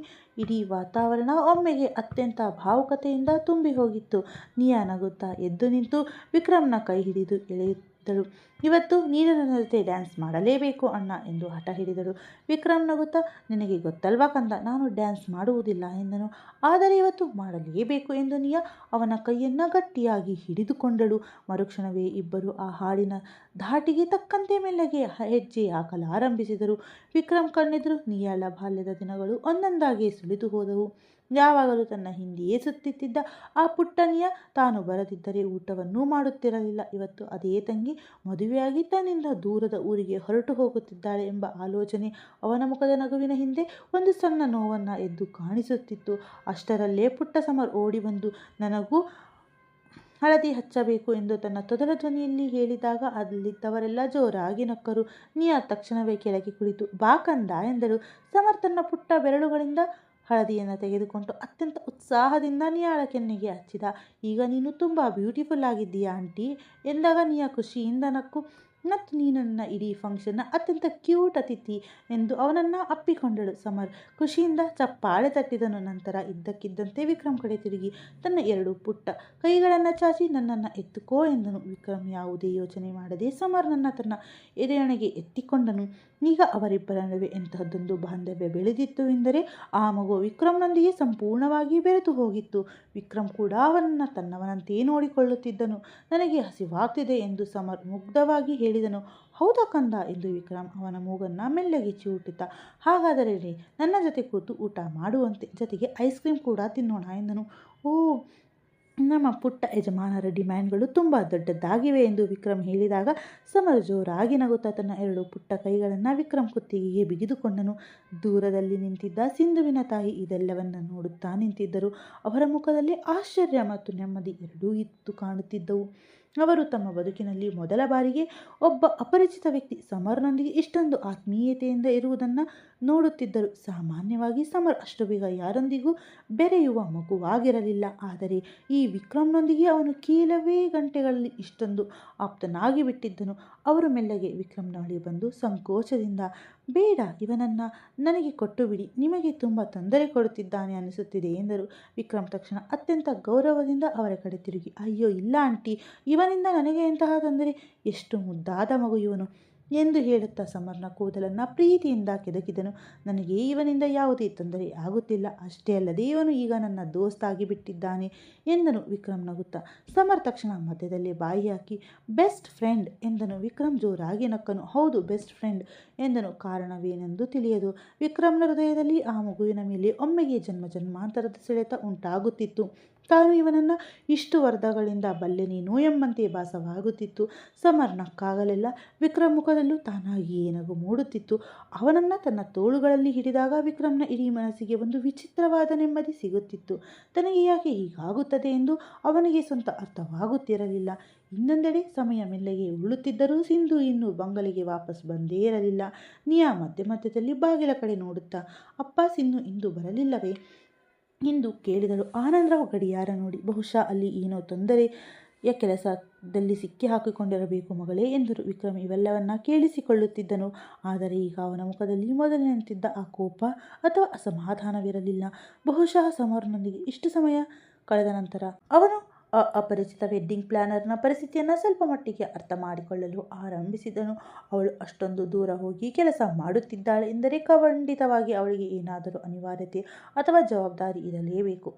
ಇಡೀ ವಾತಾವರಣ ಒಮ್ಮೆಗೆ ಅತ್ಯಂತ ಭಾವುಕತೆಯಿಂದ ತುಂಬಿ ಹೋಗಿತ್ತು. ನಿಯಾ ನಗುತ್ತಾ ಎದ್ದು ನಿಂತು ವಿಕ್ರಮ್ನ ಕೈ ಹಿಡಿದು ಎಳೆಯುತ್ತಳು. ಇವತ್ತು ನೀನು ನನ್ನ ಜೊತೆ ಡ್ಯಾನ್ಸ್ ಮಾಡಲೇಬೇಕು ಅಣ್ಣ ಎಂದು ಹಠ ಹಿಡಿದಳು. ವಿಕ್ರಮ್ ನಗುತ್ತಾ, ನಿನಗೆ ಗೊತ್ತಲ್ವಾ ಕಂದ, ನಾನು ಡ್ಯಾನ್ಸ್ ಮಾಡುವುದಿಲ್ಲ ಎಂದನು. ಆದರೆ ಇವತ್ತು ಮಾಡಲೇಬೇಕು ಎಂದು ನಿಯಾ ಅವನ ಕೈಯನ್ನು ಗಟ್ಟಿಯಾಗಿ ಹಿಡಿದುಕೊಂಡಳು. ಮರುಕ್ಷಣವೇ ಇಬ್ಬರು ಆ ಹಾಡಿನ ಧಾಟಿಗೆ ತಕ್ಕಂತೆ ಮೆಲ್ಲಗೆ ಹೆಜ್ಜೆ ಹಾಕಲಾರಂಭಿಸಿದರು. ವಿಕ್ರಮ್ ಕಣ್ಣೆದುರು ನಿಯಾಳ ಬಾಲ್ಯದ ದಿನಗಳು ಒಂದೊಂದಾಗಿ ಸುಳಿದು ಹೋದವು. ಯಾವಾಗಲೂ ತನ್ನ ಹಿಂದೆಯೇ ಸುತ್ತುತ್ತಿದ್ದ ಆ ಪುಟ್ಟ ನಿಯಾ ತಾನು ಬರದಿದ್ದರೆ ಊಟವನ್ನೂ ಮಾಡುತ್ತಿರಲಿಲ್ಲ. ಇವತ್ತು ಅದೇ ತಂಗಿ ಮದುವೆಯಾಗಿ ತನ್ನಿಂದ ದೂರದ ಊರಿಗೆ ಹೊರಟು ಹೋಗುತ್ತಿದ್ದಾಳೆ ಎಂಬ ಆಲೋಚನೆ ಅವನ ಮುಖದ ನಗುವಿನ ಹಿಂದೆ ಒಂದು ಸಣ್ಣ ನೋವನ್ನು ಎದ್ದು ಕಾಣಿಸುತ್ತಿತ್ತು. ಅಷ್ಟರಲ್ಲೇ ಪುಟ್ಟ ಸಮರ್ ಓಡಿ ಬಂದು, ನನಗೂ ಹಳದಿ ಹಚ್ಚಬೇಕು ಎಂದು ತನ್ನ ತೊದಲ ಧ್ವನಿಯಲ್ಲಿ ಹೇಳಿದಾಗ ಅಲ್ಲಿದ್ದವರೆಲ್ಲ ಜೋರಾಗಿ ನಕ್ಕರು. ನಿಯಾ ತಕ್ಷಣವೇ ಕೆಳಗೆ ಕುಳಿತು, ಬಾ ಕಂದ ಎಂದಳು. ಸಮರ್ ತನ್ನ ಪುಟ್ಟ ಬೆರಳುಗಳಿಂದ ಹಳದಿಯನ್ನು ತೆಗೆದುಕೊಂಡು ಅತ್ಯಂತ ಉತ್ಸಾಹದಿಂದ ನಿಯಾಳ ಕೆನ್ನೆಗೆ ಹಚ್ಚಿದ. ಈಗ ನೀನು ತುಂಬ ಬ್ಯೂಟಿಫುಲ್ ಆಗಿದ್ದೀಯಾ ಆಂಟಿ ಎಂದಾಗ ನಿಯಾ ಖುಷಿಯಿಂದ ನಕ್ಕು, ಮತ್ತು ನೀನು ನನ್ನ ಇಡೀ ಫಂಕ್ಷನ್ನ ಅತ್ಯಂತ ಕ್ಯೂಟ್ ಅತಿಥಿ ಎಂದು ಅವನನ್ನು ಅಪ್ಪಿಕೊಂಡಳು. ಸಮರ್ ಖುಷಿಯಿಂದ ಚಪ್ಪಾಳೆ ತಟ್ಟಿದನು. ನಂತರ ಇದ್ದಕ್ಕಿದ್ದಂತೆ ವಿಕ್ರಮ್ ಕಡೆ ತಿರುಗಿ ತನ್ನ ಎರಡು ಪುಟ್ಟ ಕೈಗಳನ್ನು ಚಾಚಿ, ನನ್ನನ್ನು ಎತ್ತುಕೋ ಎಂದನು. ವಿಕ್ರಮ್ ಯಾವುದೇ ಯೋಚನೆ ಮಾಡದೆ ಸಮರ್ನನ್ನು ತನ್ನ ಎದೆಯೊಳಗೆ ಎತ್ತಿಕೊಂಡನು. ಈಗ ಅವರಿಬ್ಬರ ನಡುವೆ ಎಂತಹದ್ದೊಂದು ಬಾಂಧವ್ಯ ಬೆಳೆದಿತ್ತು ಎಂದರೆ ಆ ಮಗು ವಿಕ್ರಮ್ನೊಂದಿಗೆ ಸಂಪೂರ್ಣವಾಗಿ ಬೆರೆತು ಹೋಗಿತ್ತು. ವಿಕ್ರಮ್ ಕೂಡ ಅವನನ್ನು ತನ್ನವನಂತೆಯೇ ನೋಡಿಕೊಳ್ಳುತ್ತಿದ್ದನು. ನನಗೆ ಹಸಿವಾಗ್ತಿದೆ ಎಂದು ಸಮರ್ ಮುಗ್ಧವಾಗಿ ಹೇಳಿದನು. ಹೌದಾ ಕಂದ ಎಂದು ವಿಕ್ರಮ್ ಅವನ ಮೂಗನ್ನು ಮೆಲ್ಲಗೆ ಚಿವುಟಿದ್ದ. ಹಾಗಾದರೆ ನನ್ನ ಜೊತೆ ಕೂತು ಊಟ ಮಾಡುವಂತೆ, ಜೊತೆಗೆ ಐಸ್ ಕ್ರೀಮ್ ಕೂಡ ತಿನ್ನೋಣ ಎಂದನು. ಓ, ನಮ್ಮ ಪುಟ್ಟ ಯಜಮಾನರ ಡಿಮ್ಯಾಂಡ್ಗಳು ತುಂಬ ದೊಡ್ಡದಾಗಿವೆ ಎಂದು ವಿಕ್ರಮ್ ಹೇಳಿದಾಗ ಸಮರ್ ಜೋರಾಗಿ ನಗುತ್ತಾ ತನ್ನ ಎರಡು ಪುಟ್ಟ ಕೈಗಳನ್ನು ವಿಕ್ರಮ್ ಕುತ್ತಿಗೆಗೆ ಬಿಗಿದುಕೊಂಡನು. ದೂರದಲ್ಲಿ ನಿಂತಿದ್ದ ಸಿಂಧುವಿನ ತಾಯಿ ಇದೆಲ್ಲವನ್ನ ನೋಡುತ್ತಾ ನಿಂತಿದ್ದರು. ಅವರ ಮುಖದಲ್ಲಿ ಆಶ್ಚರ್ಯ ಮತ್ತು ನೆಮ್ಮದಿ ಎರಡೂ ಇತ್ತು ಕಾಣುತ್ತಿದ್ದವು. ಅವರು ತಮ್ಮ ಬದುಕಿನಲ್ಲಿ ಮೊದಲ ಬಾರಿಗೆ ಒಬ್ಬ ಅಪರಿಚಿತ ವ್ಯಕ್ತಿ ಸಮರ್ನೊಂದಿಗೆ ಇಷ್ಟೊಂದು ಆತ್ಮೀಯತೆಯಿಂದ ಇರುವುದನ್ನು ನೋಡುತ್ತಿದ್ದರು. ಸಾಮಾನ್ಯವಾಗಿ ಸಮರ್ ಅಷ್ಟು ಬೇಗ ಯಾರೊಂದಿಗೂ ಬೆರೆಯುವ ಮಗುವಾಗಿರಲಿಲ್ಲ. ಆದರೆ ಈ ವಿಕ್ರಮ್ನೊಂದಿಗೆ ಅವನು ಕೆಲವೇ ಗಂಟೆಗಳಲ್ಲಿ ಇಷ್ಟೊಂದು ಆಪ್ತನಾಗಿ ಬಿಟ್ಟಿದ್ದನು. ಅವರು ಮೆಲ್ಲಗೆ ವಿಕ್ರಮ್ನ ಬಳಿ ಬಂದು ಸಂಕೋಚದಿಂದ, ಬೇಡ, ಇವನನ್ನು ನನಗೆ ಕೊಟ್ಟು ಬಿಡಿ, ನಿಮಗೆ ತುಂಬ ತೊಂದರೆ ಕೊಡುತ್ತಿದ್ದಾನೆ ಅನಿಸುತ್ತಿದೆ ಎಂದರು. ವಿಕ್ರಮ್ ತಕ್ಷಣ ಅತ್ಯಂತ ಗೌರವದಿಂದ ಅವರ ಕಡೆ ತಿರುಗಿ, ಅಯ್ಯೋ ಇಲ್ಲ ಆಂಟಿ, ಇವನಿಂದ ನನಗೆ ಎಂತಹ ತೊಂದರೆ, ಎಷ್ಟು ಮುದ್ದಾದ ಮಗು ಇವನು ಎಂದು ಹೇಳುತ್ತಾ ಸಮರ್ನ ಕೂದಲನ್ನು ಪ್ರೀತಿಯಿಂದ ಕೆದಕಿದನು. ನನಗೆ ಇವನಿಂದ ಯಾವುದೇ ತೊಂದರೆ ಆಗುತ್ತಿಲ್ಲ, ಅಷ್ಟೇ ಅಲ್ಲದೆ ಇವನು ಈಗ ನನ್ನ ದೋಸ್ತಾಗಿ ಬಿಟ್ಟಿದ್ದಾನೆ ಎಂದನು ವಿಕ್ರಮ್ ನಗುತ್ತಾ. ಸಮರ್ ತಕ್ಷಣ ಮಧ್ಯದಲ್ಲಿ ಬಾಯಿ ಹಾಕಿ, ಬೆಸ್ಟ್ ಫ್ರೆಂಡ್ ಎಂದನು. ವಿಕ್ರಮ್ ಜೋರಾಗಿ ನಕ್ಕನು. ಹೌದು, ಬೆಸ್ಟ್ ಫ್ರೆಂಡ್ ಎಂದನು. ಕಾರಣವೇನೆಂದು ತಿಳಿಯದು ವಿಕ್ರಮ್ನ ಹೃದಯದಲ್ಲಿ ಆ ಮಗುವಿನ ಮೇಲೆ ಒಮ್ಮೆಗೆ ಜನ್ಮಾಂತರದ ಸೆಳೆತ ಉಂಟಾಗುತ್ತಿತ್ತು. ತಾನು ಇವನನ್ನು ಇಷ್ಟು ವರ್ಧಗಳಿಂದ ಬಲ್ಲೆನೇನೋ ಎಂಬಂತೆ ಭಾಸವಾಗುತ್ತಿತ್ತು. ಸಮರ್ ನಕ್ಕಾಗಲೆಲ್ಲ ವಿಕ್ರಮ್ ಮುಖದಲ್ಲೂ ತಾನಾಗಿಯೇ ನಗು ಮೂಡುತ್ತಿತ್ತು. ಅವನನ್ನು ತನ್ನ ತೋಳುಗಳಲ್ಲಿ ಹಿಡಿದಾಗ ವಿಕ್ರಮ್ನ ಇಡೀ ಮನಸ್ಸಿಗೆ ಒಂದು ವಿಚಿತ್ರವಾದ ನೆಮ್ಮದಿ ಸಿಗುತ್ತಿತ್ತು. ತನಗೆ ಯಾಕೆ ಹೀಗಾಗುತ್ತದೆ ಎಂದು ಅವನಿಗೆ ಸ್ವಂತ ಅರ್ಥವಾಗುತ್ತಿರಲಿಲ್ಲ. ಇನ್ನೊಂದೆಡೆ ಸಮಯ ಮೆಲ್ಲಗೆ ಉರುಳುತ್ತಿದ್ದರೂ ಸಿಂಧು ಇನ್ನೂ ಬಂಗಲೆಗೆ ವಾಪಸ್ ಬಂದೇ ಇರಲಿಲ್ಲ. ನಿಯಾ ಮಧ್ಯದಲ್ಲಿ ಬಾಗಿಲ ಕಡೆ ನೋಡುತ್ತಾ, ಅಪ್ಪ ಸಿಂಧು ಇಂದು ಬರಲಿಲ್ಲವೇ ಎಂದು ಕೇಳಿದಳು. ಆನಂದರಾವ್ ಗಡಿಯಾರ ನೋಡಿ, ಬಹುಶಃ ಅಲ್ಲಿ ಏನೋ ತೊಂದರೆಯ ಕೆಲಸದಲ್ಲಿ ಸಿಕ್ಕಿ ಹಾಕಿಕೊಂಡಿರಬೇಕು ಮಗಳೇ ಎಂದರು. ವಿಕ್ರಮ್ ಇವೆಲ್ಲವನ್ನ ಕೇಳಿಸಿಕೊಳ್ಳುತ್ತಿದ್ದನು. ಆದರೆ ಈಗ ಅವನ ಮುಖದಲ್ಲಿ ಮೊದಲಿನಂತಿದ್ದ ಆ ಕೋಪ ಅಥವಾ ಅಸಮಾಧಾನವಿರಲಿಲ್ಲ. ಬಹುಶಃ ಸಮರ್ನೊಂದಿಗೆ ಇಷ್ಟು ಸಮಯ ಕಳೆದ ನಂತರ ಅವನು ಅಪರಿಚಿತ ವೆಡ್ಡಿಂಗ್ ಪ್ಲಾನರ್ನ ಪರಿಸ್ಥಿತಿಯನ್ನು ಸ್ವಲ್ಪ ಮಟ್ಟಿಗೆ ಅರ್ಥ ಮಾಡಿಕೊಳ್ಳಲು ಆರಂಭಿಸಿದನು. ಅವಳು ಅಷ್ಟೊಂದು ದೂರ ಹೋಗಿ ಕೆಲಸ ಮಾಡುತ್ತಿದ್ದಾಳೆ ಎಂದರೆ ಖಂಡಿತವಾಗಿ ಅವಳಿಗೆ ಏನಾದರೂ ಅನಿವಾರ್ಯತೆ ಅಥವಾ ಜವಾಬ್ದಾರಿ ಇರಲೇಬೇಕು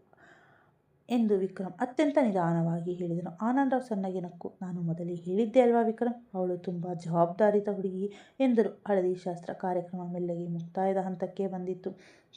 ಎಂದು ವಿಕ್ರಮ್ ಅತ್ಯಂತ ನಿಧಾನವಾಗಿ ಹೇಳಿದನು. ಆನಂದರಾವ್ ಸಣ್ಣಗೆ ನಕ್ಕು, ನಾನು ಮೊದಲೇ ಹೇಳಿದ್ದೆ ಅಲ್ವಾ ವಿಕ್ರಮ್, ಅವಳು ತುಂಬ ಜವಾಬ್ದಾರಿತ ಹುಡುಗಿ ಎಂದರು. ಹಳದಿ ಶಾಸ್ತ್ರ ಕಾರ್ಯಕ್ರಮ ಮೆಲ್ಲಗೆ ಮುಕ್ತಾಯದ ಹಂತಕ್ಕೆ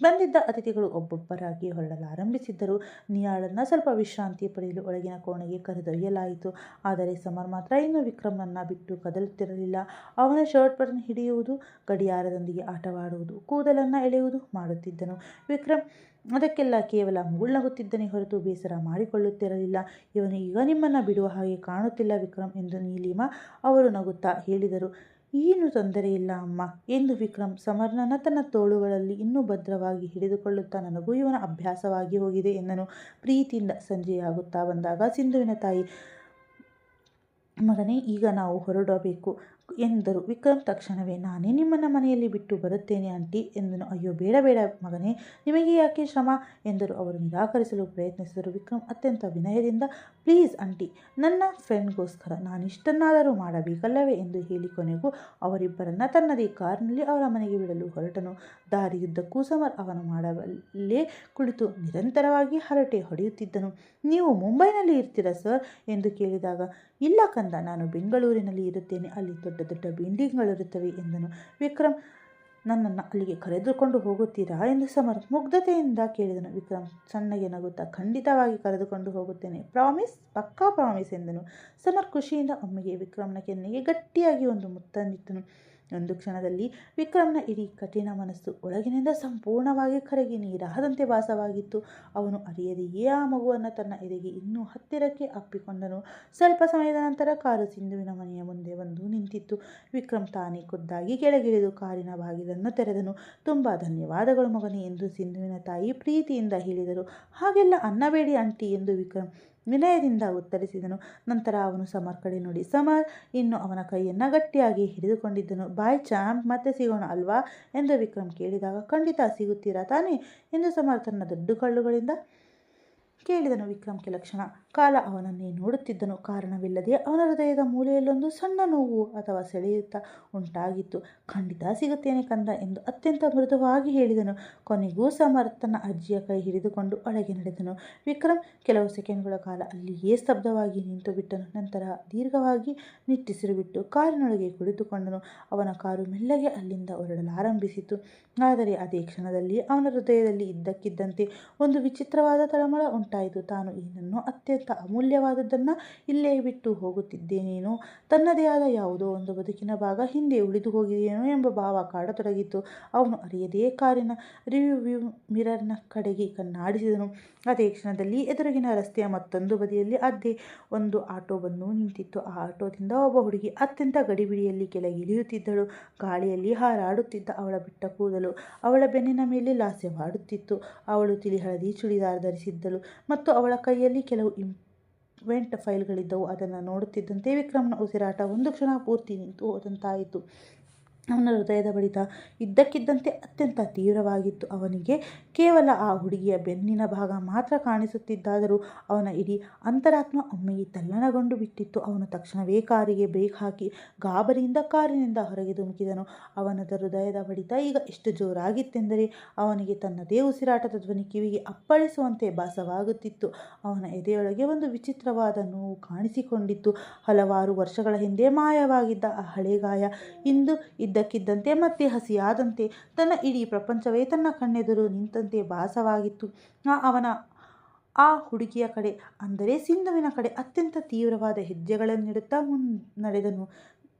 ಬಂದಿದ್ದ ಅತಿಥಿಗಳು ಒಬ್ಬೊಬ್ಬರಾಗಿ ಹೊರಡಲಾರಂಭಿಸಿದ್ದರು. ನಿಯಾಳನ್ನು ಸ್ವಲ್ಪ ವಿಶ್ರಾಂತಿ ಪಡೆಯಲು ಒಳಗಿನ ಕೋಣೆಗೆ ಕರೆದೊಯ್ಯಲಾಯಿತು. ಆದರೆ ಸಮರ್ ಮಾತ್ರ ಇನ್ನು ವಿಕ್ರಮ್ನನ್ನು ಬಿಟ್ಟು ಕದಲುತ್ತಿರಲಿಲ್ಲ. ಅವನ ಶರ್ಟ್ ಬಟನ್ ಹಿಡಿಯುವುದು, ಗಡಿಯಾರದೊಂದಿಗೆ ಆಟವಾಡುವುದು, ಕೂದಲನ್ನು ಎಳೆಯುವುದು ಮಾಡುತ್ತಿದ್ದನು. ವಿಕ್ರಮ್ ಅದಕ್ಕೆಲ್ಲ ಕೇವಲ ಮುಗುಳ್ನಗುತ್ತಿದ್ದನೇ ಹೊರತು ಬೇಸರ ಮಾಡಿಕೊಳ್ಳುತ್ತಿರಲಿಲ್ಲ. ಇವನು ಈಗ ನಿಮ್ಮನ್ನು ಬಿಡುವ ಹಾಗೆ ಕಾಣುತ್ತಿಲ್ಲ ವಿಕ್ರಮ್ ಎಂದು ನೀಲಿಮಾ ಅವರು ನಗುತ್ತಾ ಹೇಳಿದರು. ಏನು ತೊಂದರೆ ಇಲ್ಲ ಅಮ್ಮ ಎಂದು ವಿಕ್ರಮ್ ಸಮರ್ನನ್ನು ತನ್ನ ತೋಳುಗಳಲ್ಲಿ ಇನ್ನೂ ಭದ್ರವಾಗಿ ಹಿಡಿದುಕೊಳ್ಳುತ್ತಾ, ನನಗೂ ಇವನ ಅಭ್ಯಾಸವಾಗಿ ಹೋಗಿದೆ ಎಂದನು ಪ್ರೀತಿಯಿಂದ. ಸಂಜೆಯಾಗುತ್ತಾ ಬಂದಾಗ ಸಿಂಧುವಿನ ತಾಯಿ, ಮಗನೇ, ಈಗ ನಾವು ಹೊರಡಬೇಕು ಎಂದರು. ವಿಕ್ರಮ್ ತಕ್ಷಣವೇ, ನಾನೇ ನಿಮ್ಮನ್ನು ಮನೆಯಲ್ಲಿ ಬಿಟ್ಟು ಬರುತ್ತೇನೆ ಆಂಟಿ ಎಂದನು. ಅಯ್ಯೋ ಬೇಡ ಬೇಡ ಮಗನೇ, ನಿಮಗೆ ಯಾಕೆ ಶ್ರಮ ಎಂದರು. ಅವರು ನಿರಾಕರಿಸಲು ಪ್ರಯತ್ನಿಸಿದರು. ವಿಕ್ರಮ್ ಅತ್ಯಂತ ವಿನಯದಿಂದ, ಪ್ಲೀಸ್ ಆಂಟಿ, ನನ್ನ ಫ್ರೆಂಡ್ಗೋಸ್ಕರ ನಾನಿಷ್ಟನ್ನಾದರೂ ಮಾಡಬೇಕಲ್ಲವೇ ಎಂದು ಹೇಳಿ ಕೊನೆಗೂ ಅವರಿಬ್ಬರನ್ನ ತನ್ನದೇ ಕಾರಿನಲ್ಲಿ ಅವರ ಮನೆಗೆ ಬಿಡಲು ಹೊರಟನು. ದಾರಿಯುದ್ದಕ್ಕೂ ಸಮರ್ ಅವನು ಮಾಡಬಲ್ಲೇ ಕುಳಿತು ನಿರಂತರವಾಗಿ ಹರಟೆ ಹೊಡೆಯುತ್ತಿದ್ದನು. ನೀವು ಮುಂಬೈನಲ್ಲಿ ಇರ್ತೀರಾ ಸರ್ ಎಂದು ಕೇಳಿದಾಗ, ಇಲ್ಲ ಕಂದ, ನಾನು ಬೆಂಗಳೂರಿನಲ್ಲಿ ಇರುತ್ತೇನೆ, ಅಲ್ಲಿ ದೊಡ್ಡ ದೊಡ್ಡ ಬಿಲ್ಡಿಂಗ್ಗಳಿರುತ್ತವೆ ಎಂದನು. ವಿಕ್ರಮ್, ನನ್ನನ್ನು ಅಲ್ಲಿಗೆ ಕರೆದುಕೊಂಡು ಹೋಗುತ್ತೀರಾ ಎಂದು ಸಮರ್ ಮುಗ್ಧತೆಯಿಂದ ಕೇಳಿದನು. ವಿಕ್ರಮ್ ಸಣ್ಣಗೆ ನಗುತ್ತಾ, ಖಂಡಿತವಾಗಿ ಕರೆದುಕೊಂಡು ಹೋಗುತ್ತೇನೆ, ಪ್ರಾಮಿಸ್, ಪಕ್ಕಾ ಪ್ರಾಮಿಸ್ ಎಂದನು. ಸಮರ್ ಖುಷಿಯಿಂದ ಒಮ್ಮೆಗೆ ವಿಕ್ರಮ್ನ ಕೆನ್ನೆಗೆ ಗಟ್ಟಿಯಾಗಿ ಒಂದು ಮುತ್ತನ್ನಿಟ್ಟನು. ಒಂದು ಕ್ಷಣದಲ್ಲಿ ವಿಕ್ರಮ್ನ ಇಡೀ ಕಠಿಣ ಮನಸ್ಸು ಒಳಗಿನಿಂದ ಸಂಪೂರ್ಣವಾಗಿ ಕರಗಿ ನೀರಾದಂತೆ ಭಾಸವಾಗಿತ್ತು. ಅವನು ಅರಿಯದೆಯೇ ಆ ಮಗುವನ್ನು ತನ್ನ ಎದೆಗೆ ಇನ್ನೂ ಹತ್ತಿರಕ್ಕೆ ಅಪ್ಪಿಕೊಂಡನು. ಸ್ವಲ್ಪ ಸಮಯದ ನಂತರ ಕಾರು ಸಿಂಧುವಿನ ಮನೆಯ ಮುಂದೆ ಬಂದು ನಿಂತಿತ್ತು. ವಿಕ್ರಮ್ ತಾನೇ ಖುದ್ದಾಗಿ ಕೆಳಗಿಳಿದು ಕಾರಿನ ಬಾಗಿಲನ್ನು ತೆರೆದನು. ತುಂಬ ಧನ್ಯವಾದಗಳು ಮಗನೇ ಎಂದು ಸಿಂಧುವಿನ ತಾಯಿ ಪ್ರೀತಿಯಿಂದ ಹೇಳಿದರು. ಹಾಗೆಲ್ಲ ಅನ್ನಬೇಡಿ ಆಂಟಿ ಎಂದು ವಿಕ್ರಮ್ ವಿನಯದಿಂದ ಉತ್ತರಿಸಿದನು. ನಂತರ ಅವನು ಸಮರ್ ಕಡೆ ನೋಡಿ, ಸಮರ್ ಇನ್ನು ಅವನ ಕೈಯನ್ನು ಗಟ್ಟಿಯಾಗಿ ಹಿಡಿದುಕೊಂಡಿದ್ದನು. ಬಾಯ್ ಚಾಂಪ್, ಮತ್ತೆ ಸಿಗೋಣ ಅಲ್ವಾ ಎಂದು ವಿಕ್ರಮ್ ಕೇಳಿದಾಗ, ಖಂಡಿತ ಸಿಗುತ್ತೀರಾ ತಾನೇ ಎಂದು ಸಮರ್ ತನ್ನ ದೊಡ್ಡ ಕಣ್ಣುಗಳಿಂದ ಕೇಳಿದನು. ವಿಕ್ರಮ್ ಕೆಲ ಕ್ಷಣ ಕಾಲ ಅವನನ್ನೇ ನೋಡುತ್ತಿದ್ದನು. ಕಾರಣವಿಲ್ಲದೆ ಅವನ ಹೃದಯದ ಮೂಲೆಯಲ್ಲೊಂದು ಸಣ್ಣ ನೋವು ಅಥವಾ ಸೆಳೆಯುತ್ತ ಉಂಟಾಗಿತ್ತು. ಖಂಡಿತ ಸಿಗುತ್ತೇನೆ ಕಂದ ಎಂದು ಅತ್ಯಂತ ಮೃದುವಾಗಿ ಹೇಳಿದನು. ಕೊನೆಗೂ ಸಮರ್ ತನ್ನ ಅಜ್ಜಿಯ ಕೈ ಹಿಡಿದುಕೊಂಡು ಒಳಗೆ ನಡೆದನು. ವಿಕ್ರಮ್ ಕೆಲವು ಸೆಕೆಂಡ್ಗಳ ಕಾಲ ಅಲ್ಲಿಯೇ ಸ್ತಬ್ಧವಾಗಿ ನಿಂತು ಬಿಟ್ಟನು. ನಂತರ ದೀರ್ಘವಾಗಿ ನಿಟ್ಟುಸಿರುಬಿಟ್ಟು ಕಾರಿನೊಳಗೆ ಕುಳಿತುಕೊಂಡನು. ಅವನ ಕಾರು ಮೆಲ್ಲಗೆ ಅಲ್ಲಿಂದ ಹೊರಡಲಾರಂಭಿಸಿತು. ಆದರೆ ಅದೇ ಕ್ಷಣದಲ್ಲಿ ಅವನ ಹೃದಯದಲ್ಲಿ ಇದ್ದಕ್ಕಿದ್ದಂತೆ ಒಂದು ವಿಚಿತ್ರವಾದ ತಳಮಳ ಉಂಟಾಯಿತು. ತಾನು ಏನನ್ನೋ ಅತ್ಯಂತ ಅತ್ಯಂತ ಅಮೂಲ್ಯವಾದದ್ದನ್ನು ಇಲ್ಲೇ ಬಿಟ್ಟು ಹೋಗುತ್ತಿದ್ದೇನೇನೋ, ತನ್ನದೇ ಆದ ಯಾವುದೋ ಒಂದು ಬದುಕಿನ ಭಾಗ ಹಿಂದೆ ಉಳಿದು ಹೋಗಿದೆಯೇನೋ ಎಂಬ ಭಾವ ಕಾಡತೊಡಗಿತು. ಅವನು ಅರಿಯದೇ ಕಾರಿನ ರಿವ್ಯೂ ಮಿರರ್ನ ಕಡೆಗೆ ಕಣ್ಣಾಡಿಸಿದನು. ಅದೇ ಕ್ಷಣದಲ್ಲಿ ಎದುರಿಗಿನ ರಸ್ತೆಯ ಮತ್ತೊಂದು ಬದಿಯಲ್ಲಿ ಅದೇ ಒಂದು ಆಟೋ ಬಂದು ನಿಂತಿತ್ತು. ಆ ಆಟೋದಿಂದ ಒಬ್ಬ ಹುಡುಗಿ ಅತ್ಯಂತ ಗಡಿಬಿಡಿಯಲ್ಲಿ ಕೆಳಗಿಳಿಯುತ್ತಿದ್ದಳು. ಗಾಳಿಯಲ್ಲಿ ಹಾರಾಡುತ್ತಿದ್ದ ಅವಳ ಬಿಟ್ಟ ಕೂದಲು ಅವಳ ಬೆನ್ನಿನ ಮೇಲೆ ಲಾಸ್ಯವಾಡುತ್ತಿತ್ತು. ಅವಳು ತಿಳಿ ಹಳದಿ ಚೂಡಿದಾರ್ ಧರಿಸಿದ್ದಳು ಮತ್ತು ಅವಳ ಕೈಯಲ್ಲಿ ಕೆಲವು ಇವೆಂಟ್ ಫೈಲ್ಗಳಿದ್ದವು. ಅದನ್ನು ನೋಡುತ್ತಿದ್ದಂತೆ ವಿಕ್ರಮ್ನ ಉಸಿರಾಟ ಒಂದು ಕ್ಷಣ ಪೂರ್ತಿ ನಿಂತು ಹೋದಂತಾಯಿತು. ಅವನ ಹೃದಯದ ಬಡಿತ ಇದ್ದಕ್ಕಿದ್ದಂತೆ ಅತ್ಯಂತ ತೀವ್ರವಾಗಿತ್ತು. ಅವನಿಗೆ ಕೇವಲ ಆ ಹುಡುಗಿಯ ಬೆನ್ನಿನ ಭಾಗ ಮಾತ್ರ ಕಾಣಿಸುತ್ತಿದ್ದಾದರೂ ಅವನ ಇಡೀ ಅಂತರಾತ್ಮ ಒಮ್ಮೆಗೆ ತಲ್ಲಣಗೊಂಡು ಬಿಟ್ಟಿತ್ತು. ಅವನು ತಕ್ಷಣವೇ ಕಾರಿಗೆ ಬ್ರೇಕ್ ಹಾಕಿ ಗಾಬರಿಯಿಂದ ಕಾರಿನಿಂದ ಹೊರಗೆ ಧುಮುಕಿದನು. ಅವನ ಹೃದಯದ ಬಡಿತ ಈಗ ಎಷ್ಟು ಜೋರಾಗಿತ್ತೆಂದರೆ ಅವನಿಗೆ ತನ್ನದೇ ಉಸಿರಾಟದ ಧ್ವನಿ ಕಿವಿಗೆ ಅಪ್ಪಳಿಸುವಂತೆ ಭಾಸವಾಗುತ್ತಿತ್ತು. ಅವನ ಎದೆಯೊಳಗೆ ಒಂದು ವಿಚಿತ್ರವಾದ ನೋವು ಕಾಣಿಸಿಕೊಂಡಿತ್ತು. ಹಲವಾರು ವರ್ಷಗಳ ಹಿಂದೆ ಮಾಯವಾಗಿದ್ದ ಆ ಹಳೆ ಗಾಯ ಇಂದು ಇದ್ದಕ್ಕಿದ್ದಂತೆ ಮತ್ತೆ ಹಸಿಯಾದಂತೆ, ತನ್ನ ಇಡೀ ಪ್ರಪಂಚವೇ ತನ್ನ ಕಣ್ಣೆದುರು ನಿಂತಂತೆ ಭಾಸವಾಗಿತ್ತು. ಅವನ ಆ ಹುಡುಗಿಯ ಕಡೆ, ಅಂದರೆ ಸಿಂಧುವಿನ ಕಡೆ ಅತ್ಯಂತ ತೀವ್ರವಾದ ಹೆಜ್ಜೆಗಳನ್ನಿಡುತ್ತಾ ಮುನ್ನಡೆದನು.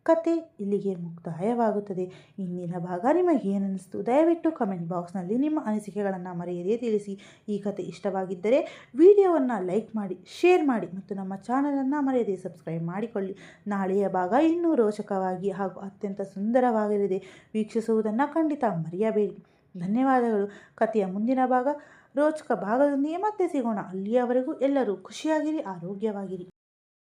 ಕತೆ ಇಲ್ಲಿಗೆ ಮುಕ್ತಾಯವಾಗುತ್ತದೆ. ಇಂದಿನ ಭಾಗ ನಿಮಗೇನಿಸ್ತು? ದಯವಿಟ್ಟು ಕಮೆಂಟ್ ಬಾಕ್ಸ್ನಲ್ಲಿ ನಿಮ್ಮ ಅನಿಸಿಕೆಗಳನ್ನು ಮರೆಯದೇ ತಿಳಿಸಿ. ಈ ಕತೆ ಇಷ್ಟವಾಗಿದ್ದರೆ ವಿಡಿಯೋವನ್ನು ಲೈಕ್ ಮಾಡಿ, ಶೇರ್ ಮಾಡಿ ಮತ್ತು ನಮ್ಮ ಚಾನಲನ್ನು ಮರೆಯದೇ ಸಬ್ಸ್ಕ್ರೈಬ್ ಮಾಡಿಕೊಳ್ಳಿ. ನಾಳೆಯ ಭಾಗ ಇನ್ನೂ ರೋಚಕವಾಗಿ ಹಾಗೂ ಅತ್ಯಂತ ಸುಂದರವಾಗಿರಲಿದೆ. ವೀಕ್ಷಿಸುವುದನ್ನು ಖಂಡಿತ ಮರೆಯಬೇಡಿ. ಧನ್ಯವಾದಗಳು. ಕಥೆಯ ಮುಂದಿನ ಭಾಗ ರೋಚಕ ಭಾಗದೊಂದಿಗೆ ಮತ್ತೆ ಸಿಗೋಣ. ಅಲ್ಲಿಯವರೆಗೂ ಎಲ್ಲರೂ ಖುಷಿಯಾಗಿರಿ, ಆರೋಗ್ಯವಾಗಿರಿ.